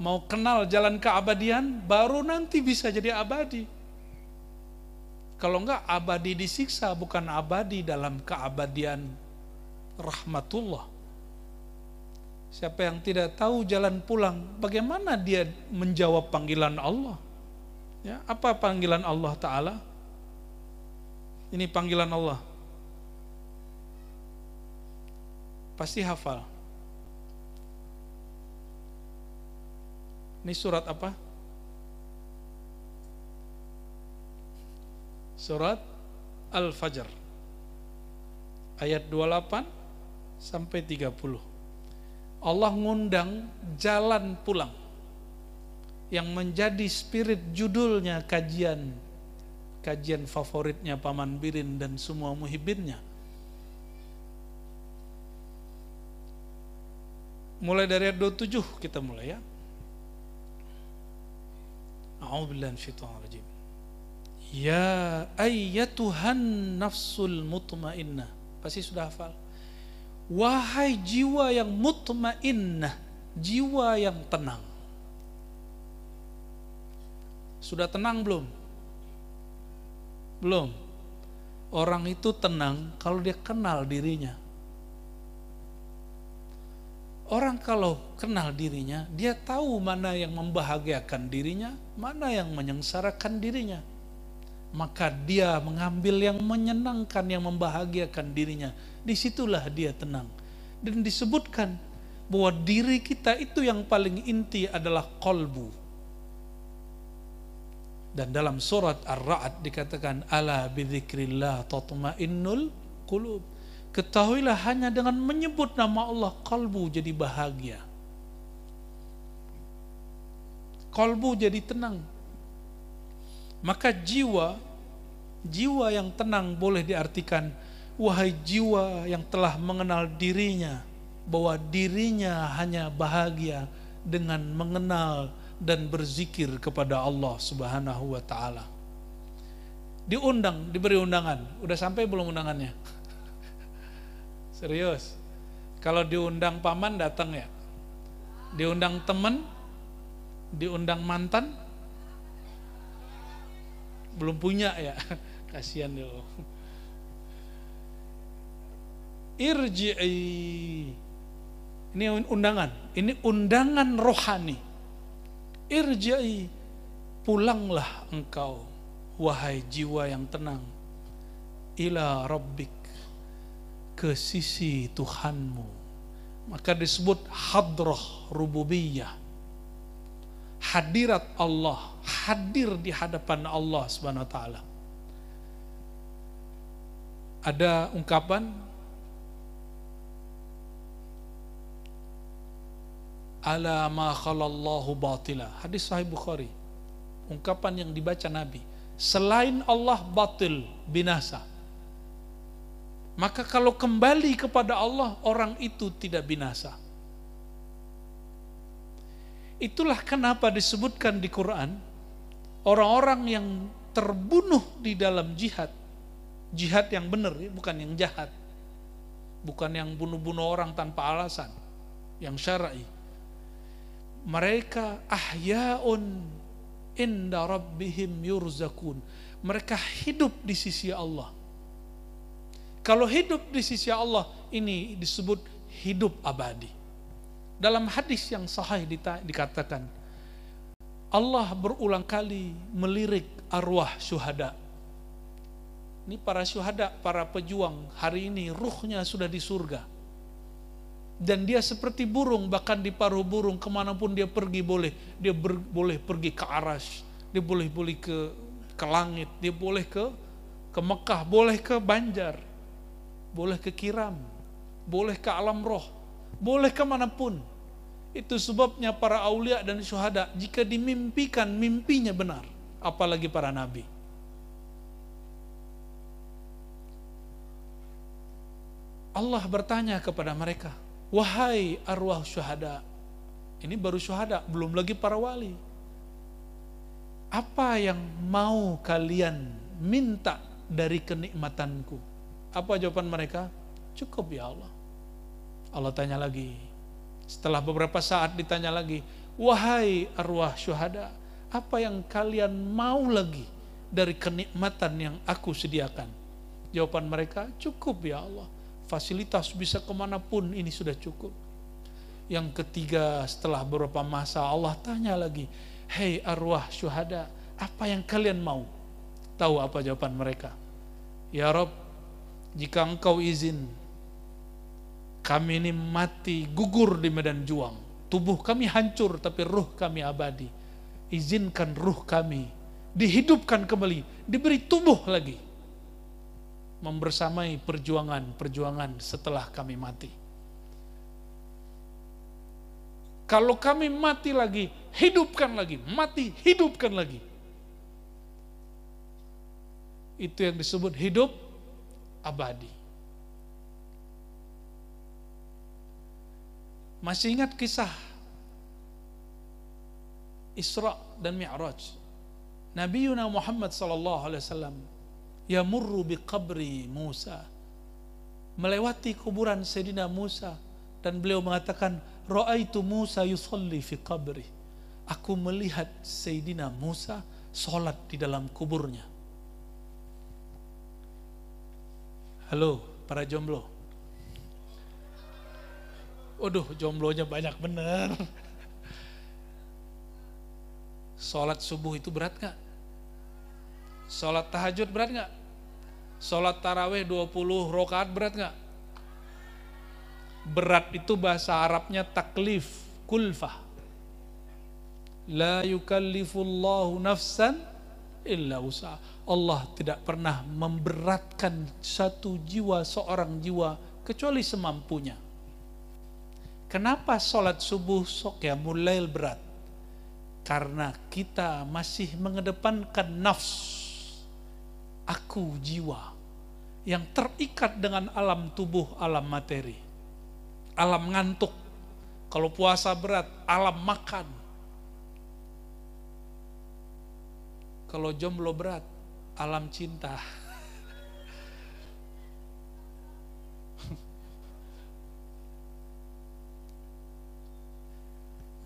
Speaker 1: Mau kenal jalan keabadian, baru nanti bisa jadi abadi. Kalau enggak, abadi disiksa, bukan abadi dalam keabadian rahmatullah. Siapa yang tidak tahu jalan pulang, bagaimana dia menjawab panggilan Allah? Ya, apa panggilan Allah Ta'ala? Ini panggilan Allah. Pasti hafal. Ini surat apa? Surat Al-Fajr. Ayat 28 sampai 30. Allah ngundang jalan pulang. Yang menjadi spirit judulnya kajian favoritnya Paman Birin dan semua muhibinnya. Mulai dari ayat 27 kita mulai ya. A'udzubillahi minasyaitonir rajim. Ya ayyatuhan nafsul mutmainnah. Pasti sudah hafal. Wahai jiwa yang mutmainnah, jiwa yang tenang. Sudah tenang belum? Belum. Orang itu tenang kalau dia kenal dirinya. Orang kalau kenal dirinya, dia tahu mana yang membahagiakan dirinya, mana yang menyengsarakan dirinya. Maka dia mengambil yang menyenangkan, yang membahagiakan dirinya. Disitulah dia tenang. Dan disebutkan bahwa diri kita itu yang paling inti adalah qalbu. Dan dalam surat Ar-Ra'd dikatakan, Ala bidzikrillah tatma'innul qulub. Ketahuilah hanya dengan menyebut nama Allah, kalbu jadi bahagia. Kalbu jadi tenang. Maka jiwa yang tenang boleh diartikan, wahai jiwa yang telah mengenal dirinya, bahwa dirinya hanya bahagia dengan mengenal dan berzikir kepada Allah Subhanahu wa ta'ala. Diundang, diberi undangan. Udah sampai belum undangannya? Serius. Kalau diundang paman datang ya. Diundang teman, diundang mantan, belum punya ya. Kasihan dia loh. Irji'i. Ini undangan. Ini undangan rohani. Irji'i. Pulanglah engkau, wahai jiwa yang tenang, ila rabbik, ke sisi Tuhanmu. Maka disebut hadrah rububiyah. Hadirat Allah, hadir di hadapan Allah Subhanahu wa taala. Ada ungkapan ala ma khalallahu batila. Hadis sahih Bukhari. Ungkapan yang dibaca Nabi, selain Allah batil, binasa. Maka kalau kembali kepada Allah, orang itu tidak binasa. Itulah kenapa disebutkan di Quran, orang-orang yang terbunuh di dalam jihad, jihad yang benar, bukan yang jahat, bukan yang bunuh-bunuh orang tanpa alasan, yang syar'i. Mereka ahya'un inda rabbihim yurzakun. Mereka hidup di sisi Allah. Kalau hidup di sisi Allah, ini disebut hidup abadi. Dalam hadis yang sahih dikatakan, Allah berulang kali melirik arwah syuhada. Ini para syuhada, para pejuang, hari ini ruhnya sudah di surga. Dan dia seperti burung, bahkan di paruh burung kemanapun dia pergi boleh. Dia boleh pergi ke Arash, dia boleh ke langit, dia boleh ke Mekah, boleh ke Banjar, boleh ke Kiram, boleh ke alam roh, boleh kemanapun. Itu sebabnya para aulia dan syuhada, jika dimimpikan, mimpinya benar, apalagi para nabi. Allah bertanya kepada mereka, wahai arwah syuhada, ini baru syuhada, belum lagi para wali, apa yang mau kalian minta dari kenikmatanku? Apa jawaban mereka? Cukup ya Allah. Allah tanya lagi, setelah beberapa saat ditanya lagi, wahai arwah syuhada, apa yang kalian mau lagi dari kenikmatan yang aku sediakan? Jawaban mereka, cukup ya Allah, fasilitas bisa kemanapun ini sudah cukup. Yang ketiga, setelah beberapa masa Allah tanya lagi, hei arwah syuhada, apa yang kalian mau? Tahu apa jawaban mereka? Ya Rabb, jika engkau izin, kami ini mati, gugur di medan juang. Tubuh kami hancur, tapi ruh kami abadi. Izinkan ruh kami dihidupkan kembali, diberi tubuh lagi, membersamai perjuangan setelah kami mati. Kalau kami mati lagi, hidupkan lagi, mati, hidupkan lagi. Itu yang disebut hidup abadi. Masih ingat kisah Isra dan Mi'raj? Nabi Muhammad sallallahu alaihi wasallam yamurru bi qabri Musa, melewati kuburan Sayyidina Musa, dan beliau mengatakan, ra'aitu Musa yusalli fi qabri, aku melihat Sayyidina Musa salat di dalam kuburnya. Halo para jomblo. Waduh, jomblonya banyak bener. Salat subuh itu berat gak? Salat tahajud berat gak? Salat tarawih 20 rakaat berat gak? Berat itu bahasa Arabnya taklif, kulfah. La yukallifullahu nafsan illa usaha. Allah tidak pernah memberatkan satu jiwa, seorang jiwa, kecuali semampunya. Kenapa sholat subuh qiyamul lail berat? Karena kita masih mengedepankan nafs, aku, jiwa, yang terikat dengan alam tubuh, alam materi, alam ngantuk. Kalau puasa berat, alam makan. Kalau jomblo berat, alam cinta.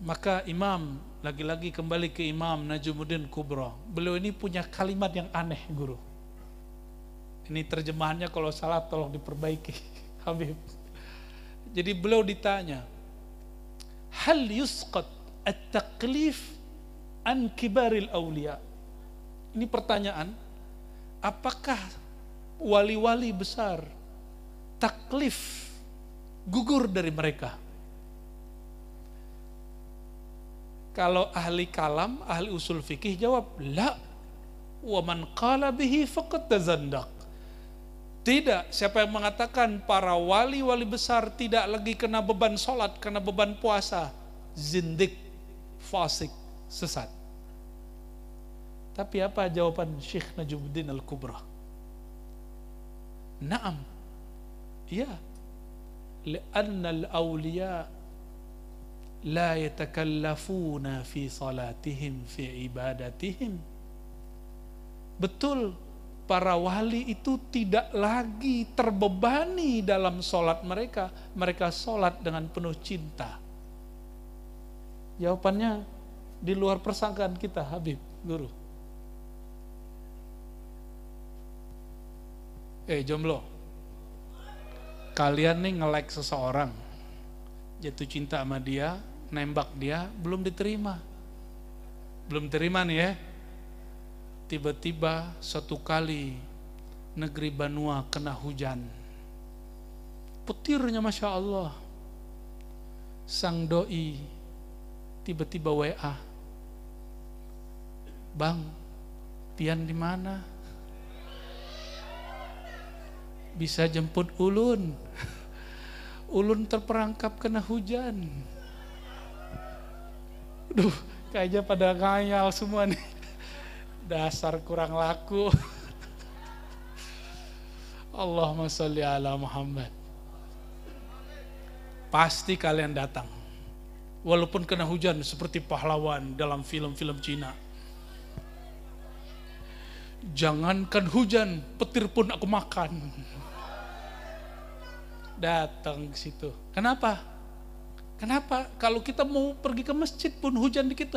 Speaker 1: Maka Imam, lagi-lagi kembali ke Imam Najmuddin Kubra, beliau ini punya kalimat yang aneh, guru. Ini terjemahannya kalau salah tolong diperbaiki, Habib. Jadi beliau ditanya, hal yusqat at-taklif an kibaril awliya? Ini pertanyaan, apakah wali-wali besar taklif gugur dari mereka? Kalau ahli kalam, ahli usul fikih jawab, la, wa man qala bihi faqad tazandaq. Tidak, siapa yang mengatakan para wali-wali besar tidak lagi kena beban sholat, kena beban puasa, zindik, fasik, sesat. Tapi apa jawaban Syekh Najmuddin Al-Kubra? Naam, iya, li'anna al-awliya la yatakallafuna fi salatihim fi ibadatihim. Betul, para wali itu tidak lagi terbebani dalam sholat mereka. Mereka sholat dengan penuh cinta. Jawabannya di luar persangkaan kita, Habib, guru. Jomblo, kalian nih nge-like seseorang, jatuh cinta sama dia, nembak dia, belum diterima. Belum terima nih ya. Tiba-tiba suatu kali negeri Banua kena hujan. Petirnya Masya Allah. sang doi tiba-tiba WA, "Bang, Tian di mana? Bisa jemput ulun. Ulun terperangkap kena hujan." Duh, kayaknya pada ngayal semua nih. Dasar kurang laku. Allahumma sholli ala Muhammad. Pasti kalian datang. Walaupun kena hujan seperti pahlawan dalam film-film Cina. Jangankan hujan, petir pun aku makan. Datang ke situ. Kenapa? Kenapa? Kalau kita mau pergi ke masjid pun hujan dikit,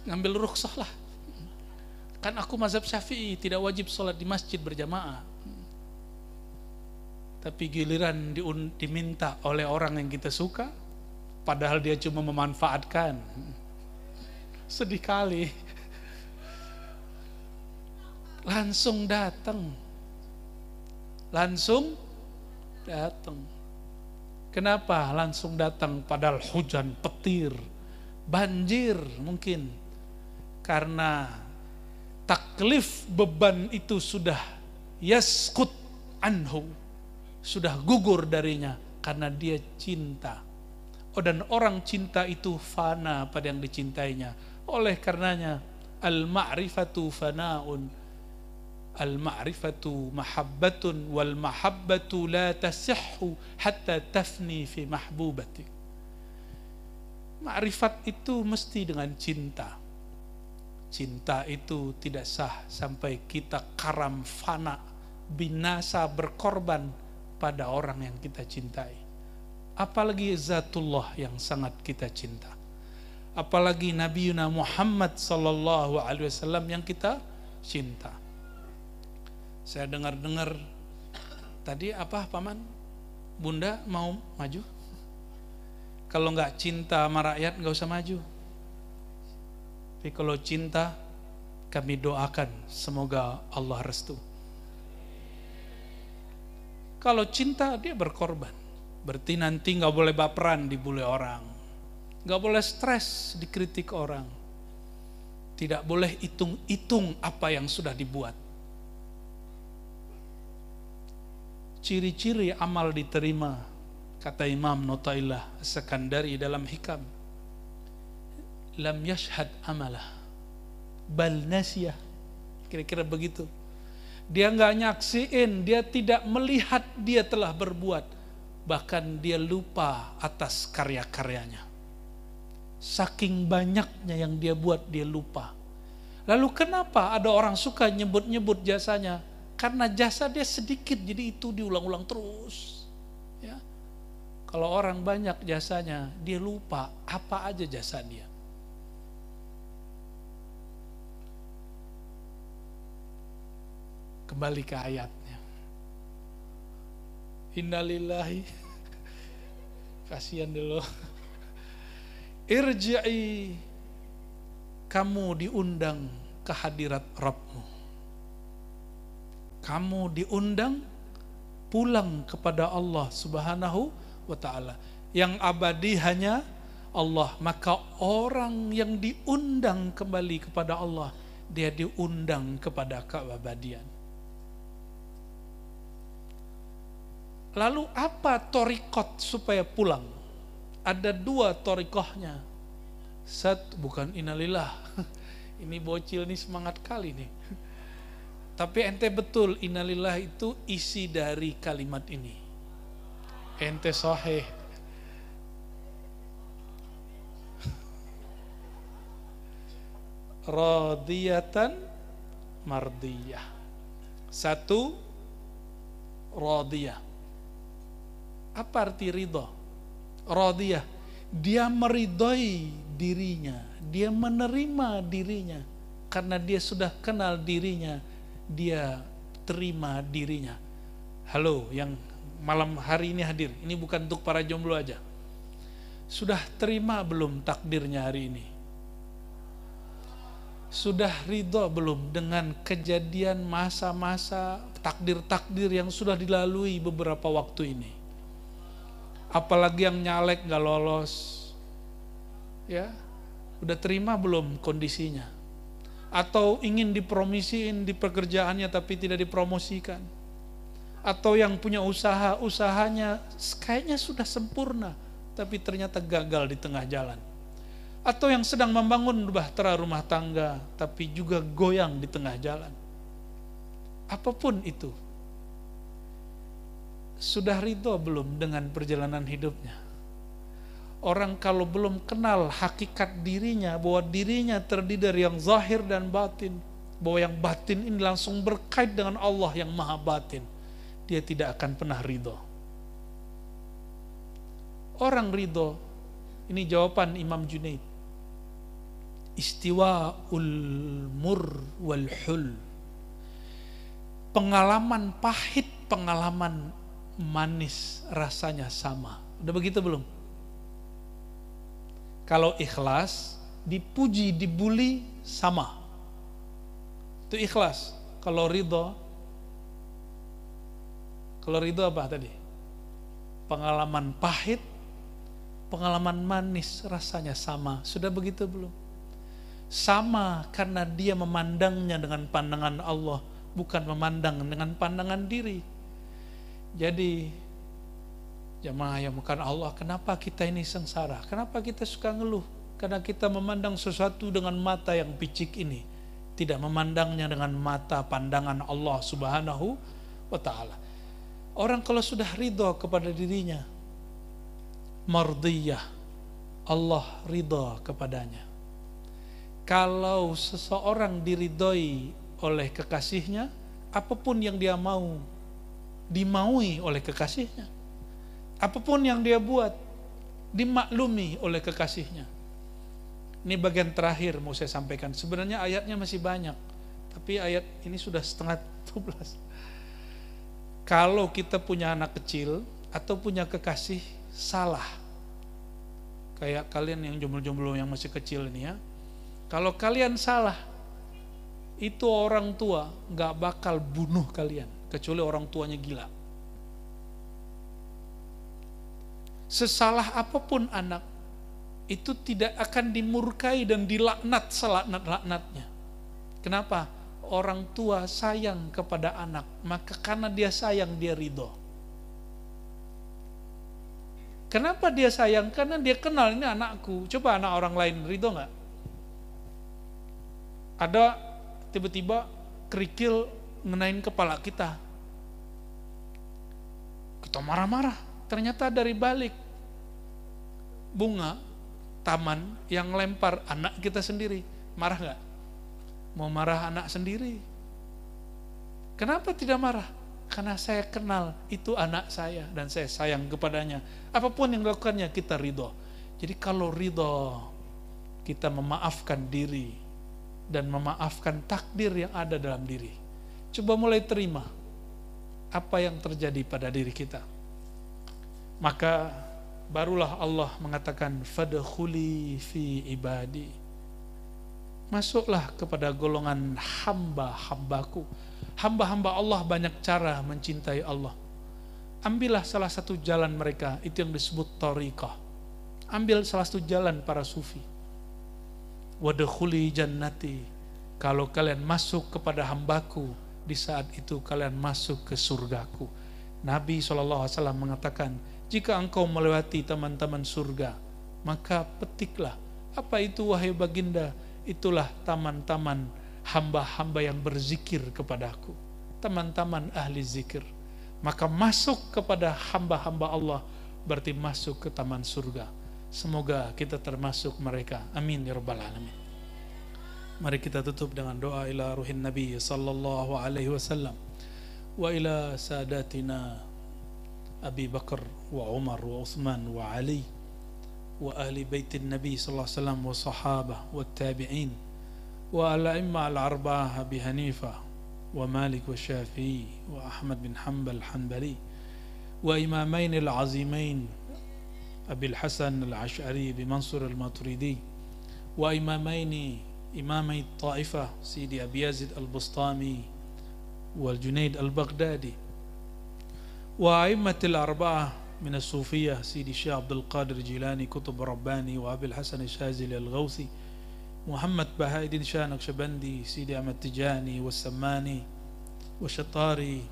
Speaker 1: ngambil rukhsah lah. Kan aku mazhab Syafi'i, tidak wajib sholat di masjid berjamaah. Tapi giliran diminta oleh orang yang kita suka, padahal dia cuma memanfaatkan. Sedih kali. Langsung datang. Kenapa langsung datang padahal hujan, petir, banjir mungkin? Karena taklif beban itu sudah yaskut anhu, sudah gugur darinya karena dia cinta. Dan orang cinta itu fana pada yang dicintainya. Oleh karenanya al-ma'rifatu fana'un, al-ma'rifatu mahabbatun, wal mahabbatu la tasihhu hatta tafni fi mahbubati. Ma'rifat itu mesti dengan cinta. Cinta itu tidak sah sampai kita karam, fana, binasa, berkorban pada orang yang kita cintai. Apalagi zatullah yang sangat kita cinta. Apalagi Nabi Muhammad sallallahu alaihi wasallam yang kita cinta. Saya dengar-dengar tadi apa, Paman? Bunda mau maju? Kalau nggak cinta sama rakyat nggak usah maju. Tapi kalau cinta, kami doakan semoga Allah restu. Kalau cinta dia berkorban. Berarti nanti nggak boleh baperan dibully orang, nggak boleh stres dikritik orang, tidak boleh hitung-hitung apa yang sudah dibuat. Ciri-ciri amal diterima, kata Imam Nutaillah As-Sakandari dalam Hikam, lam yashhad amalah bal nasiyah. Kira-kira begitu. Dia nggak nyaksiin, dia tidak melihat dia telah berbuat, bahkan dia lupa atas karya-karyanya. Saking banyaknya yang dia buat, dia lupa. Lalu kenapa ada orang suka nyebut-nyebut jasanya? Karena jasa dia sedikit, jadi itu diulang-ulang terus. Ya. Kalau orang banyak jasanya, dia lupa apa aja jasa dia. Kembali ke ayatnya. Innalillahi. Kasihan dulu. Irji'i, kamu diundang ke hadirat Rabbmu. Kamu diundang pulang kepada Allah Subhanahu wa ta'ala. Yang abadi hanya Allah. Maka orang yang diundang kembali kepada Allah, dia diundang kepada keabadian. Lalu apa torikot supaya pulang? Ada dua torikohnya. Satu, bukan innalillah. Ini bocil nih semangat kali nih. Tapi ente betul, innalillah itu isi dari kalimat ini. Ente sahih. Radiyatan mardiyah. Satu, radiyah. Apa arti ridha? Radiyah, dia meridhoi dirinya, dia menerima dirinya. Karena dia sudah kenal dirinya, dia terima dirinya. Halo, yang malam hari ini hadir, ini bukan untuk para jomblo aja. Sudah terima belum takdirnya hari ini? Sudah ridho belum dengan kejadian masa-masa takdir-takdir yang sudah dilalui beberapa waktu ini? apalagi yang nyalek gak lolos, ya udah terima belum kondisinya? Atau ingin dipromosiin di pekerjaannya tapi tidak dipromosikan? Atau yang punya usaha, usahanya kayaknya sudah sempurna tapi ternyata gagal di tengah jalan? Atau yang sedang membangun bahtera rumah tangga tapi juga goyang di tengah jalan? Apapun itu, sudah ridho belum dengan perjalanan hidupnya? Orang kalau belum kenal hakikat dirinya, bahwa dirinya terdiri dari yang zahir dan batin, bahwa yang batin ini langsung berkait dengan Allah yang maha batin, dia tidak akan pernah ridho. Orang ridho, ini jawaban Imam Junaid, istiwa'ul mur wal hul, pengalaman pahit, pengalaman manis rasanya sama. Udah begitu belum? Kalau ikhlas, dipuji, dibully, sama. Itu ikhlas. Kalau ridho apa tadi? Pengalaman pahit, pengalaman manis rasanya sama. Sudah begitu belum? Sama karena dia memandangnya dengan pandangan Allah, bukan memandang dengan pandangan diri. Jadi jamaah yang bukan Allah, kenapa kita ini sengsara? Kenapa kita suka ngeluh? Karena kita memandang sesuatu dengan mata yang picik ini, tidak memandangnya dengan mata pandangan Allah Subhanahu wa ta'ala. Orang kalau sudah ridho kepada dirinya, mardiyah, Allah ridho kepadanya. Kalau seseorang diridhoi oleh kekasihnya, apapun yang dia mau, dimaui oleh kekasihnya. Apapun yang dia buat, dimaklumi oleh kekasihnya. Ini bagian terakhir mau saya sampaikan. Sebenarnya ayatnya masih banyak, tapi ayat ini sudah setengah 12. Kalau kita punya anak kecil atau punya kekasih salah, kayak kalian yang jomblo-jomblo yang masih kecil ini ya, kalau kalian salah, itu orang tua gak bakal bunuh kalian, kecuali orang tuanya gila. Sesalah apapun anak, itu tidak akan dimurkai dan dilaknat selaknat-laknatnya. Kenapa? Orang tua sayang kepada anak, maka karena dia sayang, dia ridho. Kenapa dia sayang? Karena dia kenal ini anakku. Coba anak orang lain ridho gak? Ada tiba-tiba kerikil ngenain kepala kita, kita marah-marah, ternyata dari balik bunga taman yang lempar anak kita sendiri. Marah gak? Mau marah anak sendiri. Kenapa tidak marah? Karena saya kenal itu anak saya dan saya sayang kepadanya. Apapun yang dilakukannya kita ridho. Jadi kalau ridho, kita memaafkan diri dan memaafkan takdir yang ada dalam diri. Coba mulai terima apa yang terjadi pada diri kita. Maka barulah Allah mengatakan fadkhuli fi ibadi, masuklah kepada golongan hamba-hambaku. Hamba-hamba Allah banyak cara mencintai Allah. Ambillah salah satu jalan mereka, itu yang disebut thariqah. Ambil salah satu jalan para sufi. Wadkhuli jannati, kalau kalian masuk kepada hambaku, di saat itu kalian masuk ke surgaku. Nabi SAW mengatakan, jika engkau melewati teman-teman surga, maka petiklah. Apa itu wahai baginda? Itulah taman-taman hamba-hamba yang berzikir kepadaku, teman-taman ahli zikir. Maka masuk kepada hamba-hamba Allah berarti masuk ke taman surga. Semoga kita termasuk mereka. Amin ya rabbal alamin. Mari kita tutup dengan doa ila ruhin Nabi sallallahu alaihi wasallam wa ila sadatina Abi Bakar wa Umar wa Uthman wa Ali wa ahli baitin Nabi sallallahu alaihi wasallam wa sahabah wa tabi'in wa al-a'imma al-arba'ah Abi Hanifah wa Malik wa Syafi'i wa Ahmad bin Hanbal Hanbali wa imamain al-azimain Abi al-Hasan al-Ash'ari bi Mansur al-Maturidi wa imamain imamai Taifah Sidi Abi Yazid al-Bustami wal Junaid al-Baghdadi wa a'immatil arba'ah من الصوفية سيدي الشيخ عبد القادر الجيلاني كتب رباني، وأبي الحسن الشاذلي الغوثي، محمد بهاء الدين شاه نقشبندي، سيدي أحمد تجاني والسماني والشطاري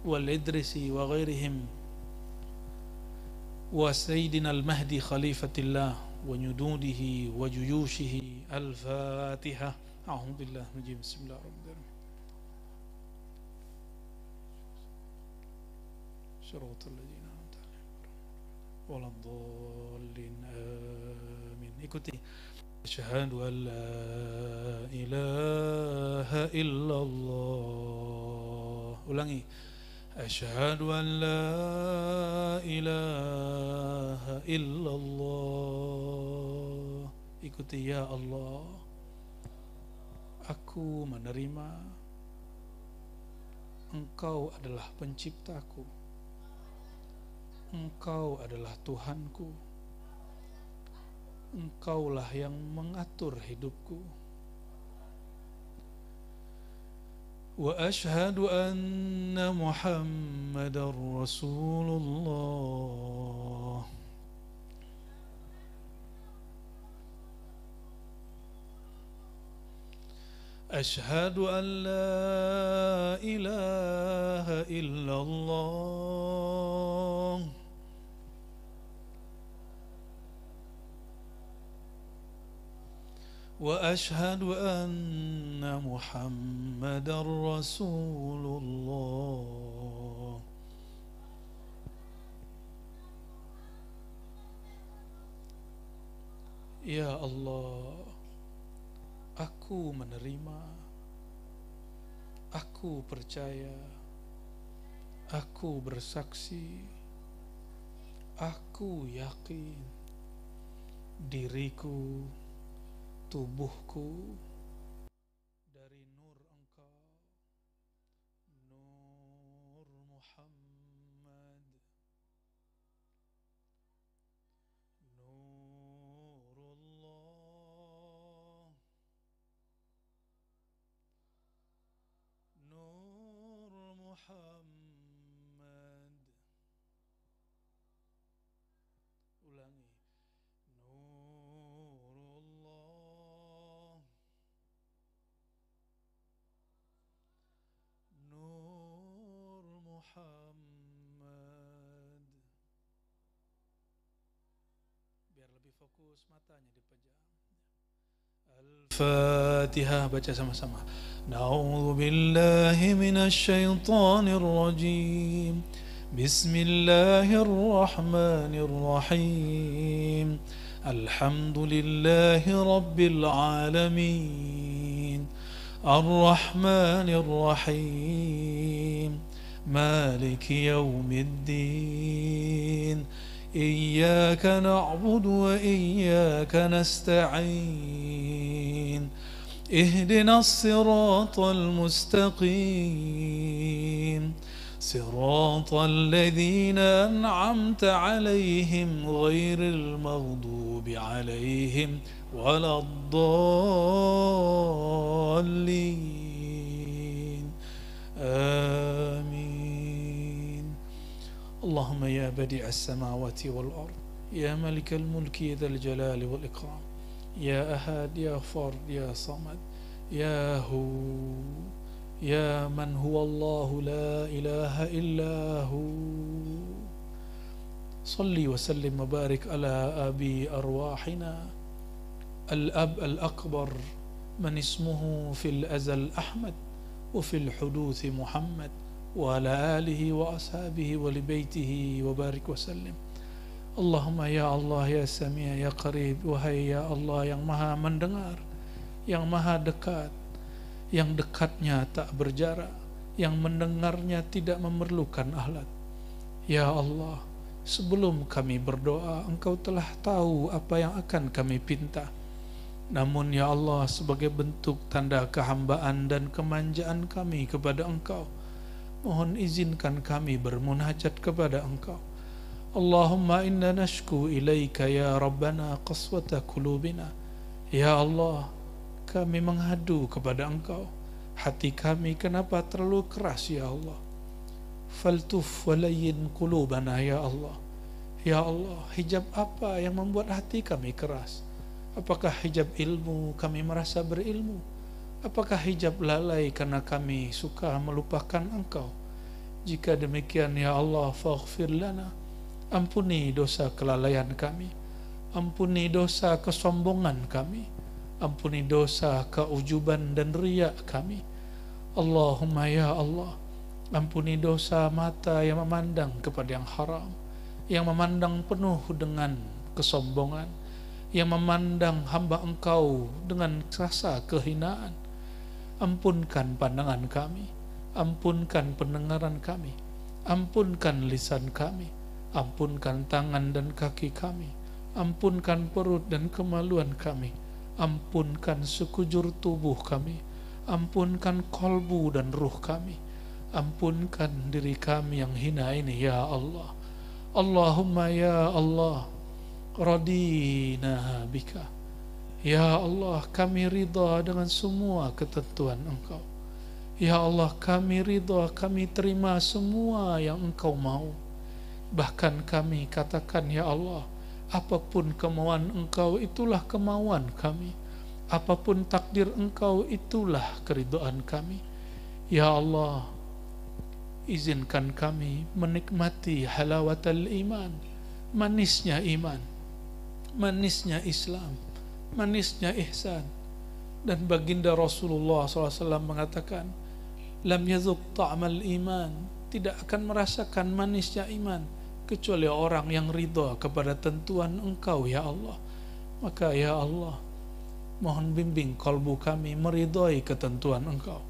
Speaker 1: والإدرسي وغيرهم، وسيدنا المهدي خليفة الله وجنوده وجيوشه. الفاتحة. أعوذ بالله من الرجيم. بسم الله الرحمن الرحيم. صراط الذين أنعمت عليهم ولا الضالين آمين. Ikuti. Asyhadu an la ilaha illallah. Ulangi. Asyhadu an la ilaha illallah. Ikuti. Ya Allah, aku menerima Engkau adalah penciptaku, Engkau adalah Tuhanku, Engkaulah yang mengatur hidupku. Wa asyhadu anna Muhammadar Rasulullah. Asyhadu an la ilaha illallah. وأشهد أن محمدا رسول الله. Ya Allah, aku menerima, aku percaya, aku bersaksi, aku yakin diriku, tubuhku dari nur Engkau, Nur Muhammad, Nurullah, Nur Muhammad. Ulangi. Muhammad. Biar lebih fokus, matanya dipejam. Al-Fatihah, baca sama-sama. Na'udzu billahi minasy syaithanir rajim. Bismillahirrahmanirrahim. Alhamdulillahi rabbil alamin. Ar-Rahmanir Rahim. مالك يوم الدين. إياك نعبد وإياك نستعين. اهدنا الصراط المستقيم. صراط الذين أنعمت عليهم غير المغضوب عليهم ولا الضالين. آمين. اللهم يا بديع السماوات والأرض، يا ملك الملك ذا الجلال والإكرام، يا أحد يا فرد يا صمد، يا هو، يا من هو الله لا إله إلا هو. صلي وسلم وبارك على أبي أرواحنا، الأب الأكبر من اسمه في الأزل أحمد وفي الحدوث محمد، وعلى آله وأصحابه ولبيته وبارك وسلم. Allahumma ya Allah ya Sami' ya Qarib. Wahai ya Allah yang maha mendengar, yang maha dekat, yang dekatnya tak berjarak, yang mendengarnya tidak memerlukan alat. Ya Allah, sebelum kami berdoa, Engkau telah tahu apa yang akan kami pinta. Namun ya Allah, sebagai bentuk tanda kehambaan dan kemanjaan kami kepada Engkau, mohon izinkan kami bermunajat kepada Engkau. Allahumma inna nashku ilaika ya Rabbana qaswata qulubina. Ya Allah, kami menghadu kepada Engkau, hati kami kenapa terlalu keras ya Allah. Faltuf walayyin qulubana ya Allah. Ya Allah, hijab apa yang membuat hati kami keras? Apakah hijab ilmu, kami merasa berilmu? Apakah hijab lalai karena kami suka melupakan Engkau? Jika demikian, ya Allah, faghfir lana, ampuni dosa kelalaian kami, ampuni dosa kesombongan kami, ampuni dosa keujuban dan riya kami. Allahumma ya Allah, ampuni dosa mata yang memandang kepada yang haram, yang memandang penuh dengan kesombongan, yang memandang hamba Engkau dengan rasa kehinaan. Ampunkan pandangan kami, ampunkan pendengaran kami, ampunkan lisan kami, ampunkan tangan dan kaki kami, ampunkan perut dan kemaluan kami, ampunkan sekujur tubuh kami, ampunkan kolbu dan ruh kami, ampunkan diri kami yang hina ini, ya Allah. Allahumma ya Allah, radina bika, ya Allah, kami ridha dengan semua ketentuan Engkau. Ya Allah, kami ridha, kami terima semua yang Engkau mau. Bahkan kami katakan, ya Allah, apapun kemauan Engkau, itulah kemauan kami. Apapun takdir Engkau, itulah keridhaan kami. Ya Allah, izinkan kami menikmati halawatul iman, manisnya iman, manisnya Islam, manisnya ihsan. Dan baginda Rasulullah SAW mengatakan, lam yazuk ta'mal iman, tidak akan merasakan manisnya iman kecuali orang yang ridha kepada tentuan Engkau, ya Allah. Maka ya Allah, mohon bimbing kalbu kami meridhai ketentuan Engkau,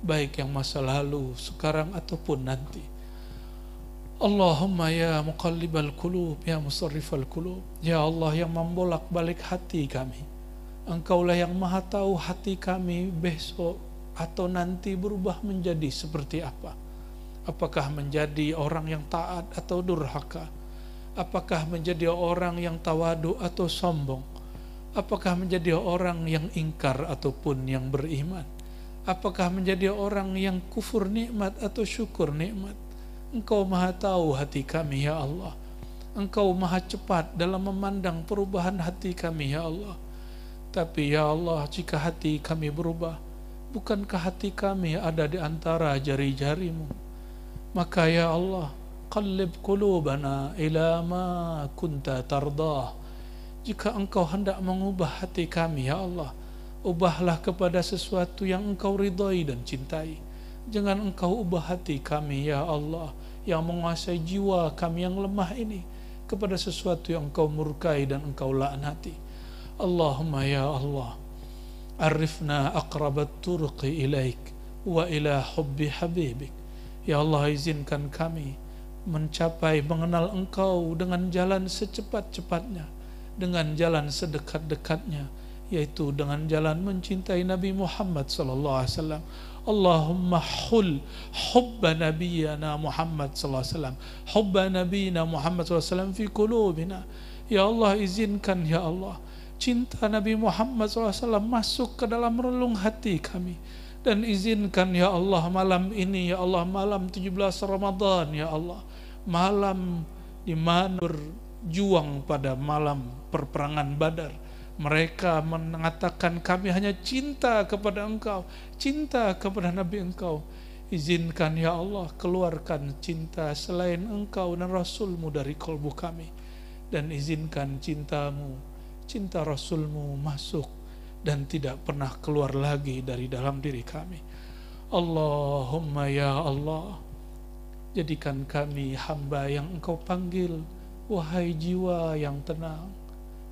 Speaker 1: baik yang masa lalu, sekarang ataupun nanti. Allahumma ya muqallibal qulub, ya musarrifal qulub, ya Allah yang membolak-balik hati kami, Engkaulah yang maha tahu hati kami besok atau nanti berubah menjadi seperti apa. Apakah menjadi orang yang taat atau durhaka? Apakah menjadi orang yang tawadu atau sombong? Apakah menjadi orang yang ingkar ataupun yang beriman? Apakah menjadi orang yang kufur nikmat atau syukur nikmat? Engkau maha tahu hati kami, ya Allah. Engkau maha cepat dalam memandang perubahan hati kami, ya Allah. Tapi ya Allah, jika hati kami berubah, bukankah hati kami ada di antara jari-jarimu? Maka ya Allah, qallib qulubana ila ma kunta tardah. Jika Engkau hendak mengubah hati kami, ya Allah, ubahlah kepada sesuatu yang Engkau ridhai dan cintai. Jangan Engkau ubah hati kami, ya Allah, yang menguasai jiwa kami yang lemah ini, kepada sesuatu yang Engkau murkai dan Engkau laknati. Allahumma ya Allah, arifna aqrabat turqi ilaik wa ila hubbi habibik. Ya Allah, izinkan kami mencapai mengenal Engkau dengan jalan secepat-cepatnya, dengan jalan sedekat-dekatnya, yaitu dengan jalan mencintai Nabi Muhammad sallallahu alaihi wasallam. Allahumma hul hubba nabiyyina Muhammad sallallahu alaihi wasallam, hubba nabiyyina Muhammad sallallahu alaihi wasallam fi qulubina. Ya Allah, izinkan ya Allah, cinta Nabi Muhammad SAW masuk ke dalam relung hati kami. Dan izinkan ya Allah malam ini, ya Allah, malam 17 Ramadan, ya Allah, malam di mana berjuang pada malam perperangan Badar, mereka mengatakan kami hanya cinta kepada Engkau, cinta kepada Nabi Engkau. Izinkan ya Allah, keluarkan cinta selain Engkau dan Rasulmu dari kalbu kami. Dan izinkan cintamu, cinta Rasulmu masuk dan tidak pernah keluar lagi dari dalam diri kami. Allahumma ya Allah, jadikan kami hamba yang Engkau panggil. Wahai jiwa yang tenang,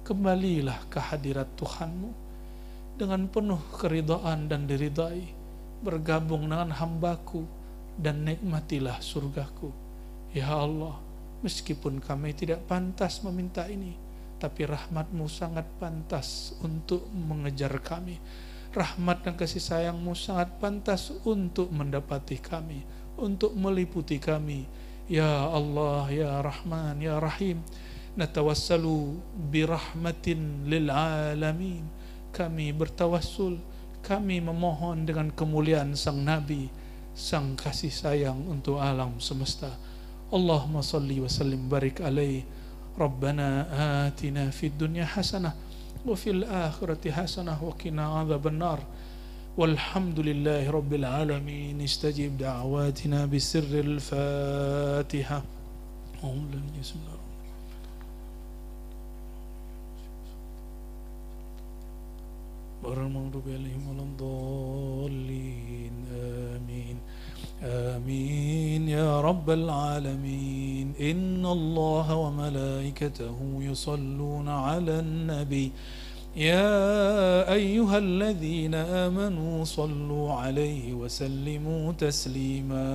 Speaker 1: kembalilah ke hadirat Tuhanmu dengan penuh keridhaan dan diridai. Bergabung dengan hambaku dan nikmatilah surgaku. Ya Allah, meskipun kami tidak pantas meminta ini, tapi rahmat-Mu sangat pantas untuk mengejar kami. Rahmat dan kasih sayang-Mu sangat pantas untuk mendapati kami, untuk meliputi kami. Ya Allah, ya Rahman, ya Rahim, natawassalu birahmatin lil alamin. Kami bertawassul, kami memohon dengan kemuliaan Sang Nabi, Sang kasih sayang untuk alam semesta. Allahumma salli wa sallim barik alaihi. Rabbana atina fid dunya hasanah wa fil akhirati hasanah wa qina adzaban nar. Walhamdulillahi rabbil alamin. Istajib da'awatina bisirril Fatihah. Bismillahirrahmanirrahim. Al-maghdubi alaihim waladdallin. Amin. آمين يا رب العالمين. إن الله وملائكته يصلون على النبي يا أيها الذين آمنوا صلوا عليه وسلموا تسليما.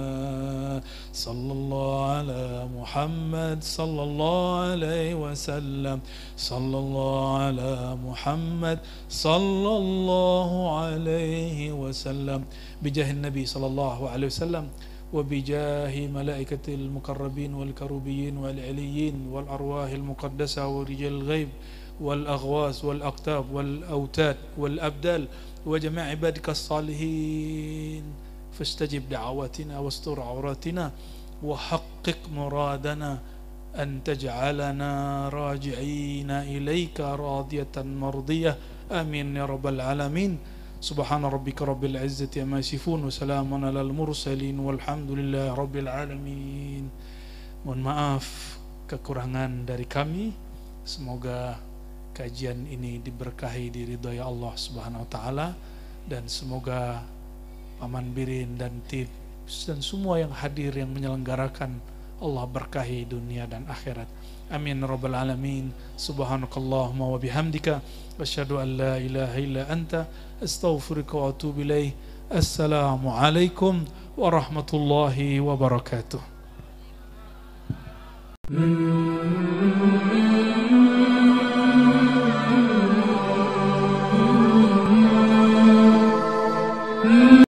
Speaker 1: صلى الله على محمد صلى الله عليه وسلم. صلى الله على محمد صلى الله عليه وسلم. بجاه النبي صلى الله عليه وسلم وبجاه ملائكة المقربين والكروبيين والعليين والأرواح المقدسة ورجال الغيب والأغواس والأقطاب والأوتاد والأبدال وجميع عبادك الصالحين. فاستجب دعواتنا واستر عوراتنا وحقق مرادنا أن تجعلنا راجعين إليك راضية مرضية. آمين يا رب العالمين. سبحان ربك رب العزة عما يصفون وسلام على المرسلين والحمد لله رب العالمين. Mohon maaf kekurangan dari kami. Semoga kajian ini diberkahi, diridhai Allah Subhanahu wa taala, dan semoga Paman Birin dan tim dan semua yang hadir yang menyelenggarakan Allah berkahi dunia dan akhirat. Amin rabbal alamin. Subhanakallahumma wa bihamdika asyhadu an la ilaha illa anta astaghfiruka wa atubu ilaik. Assalamu alaikum warahmatullahi wabarakatuh.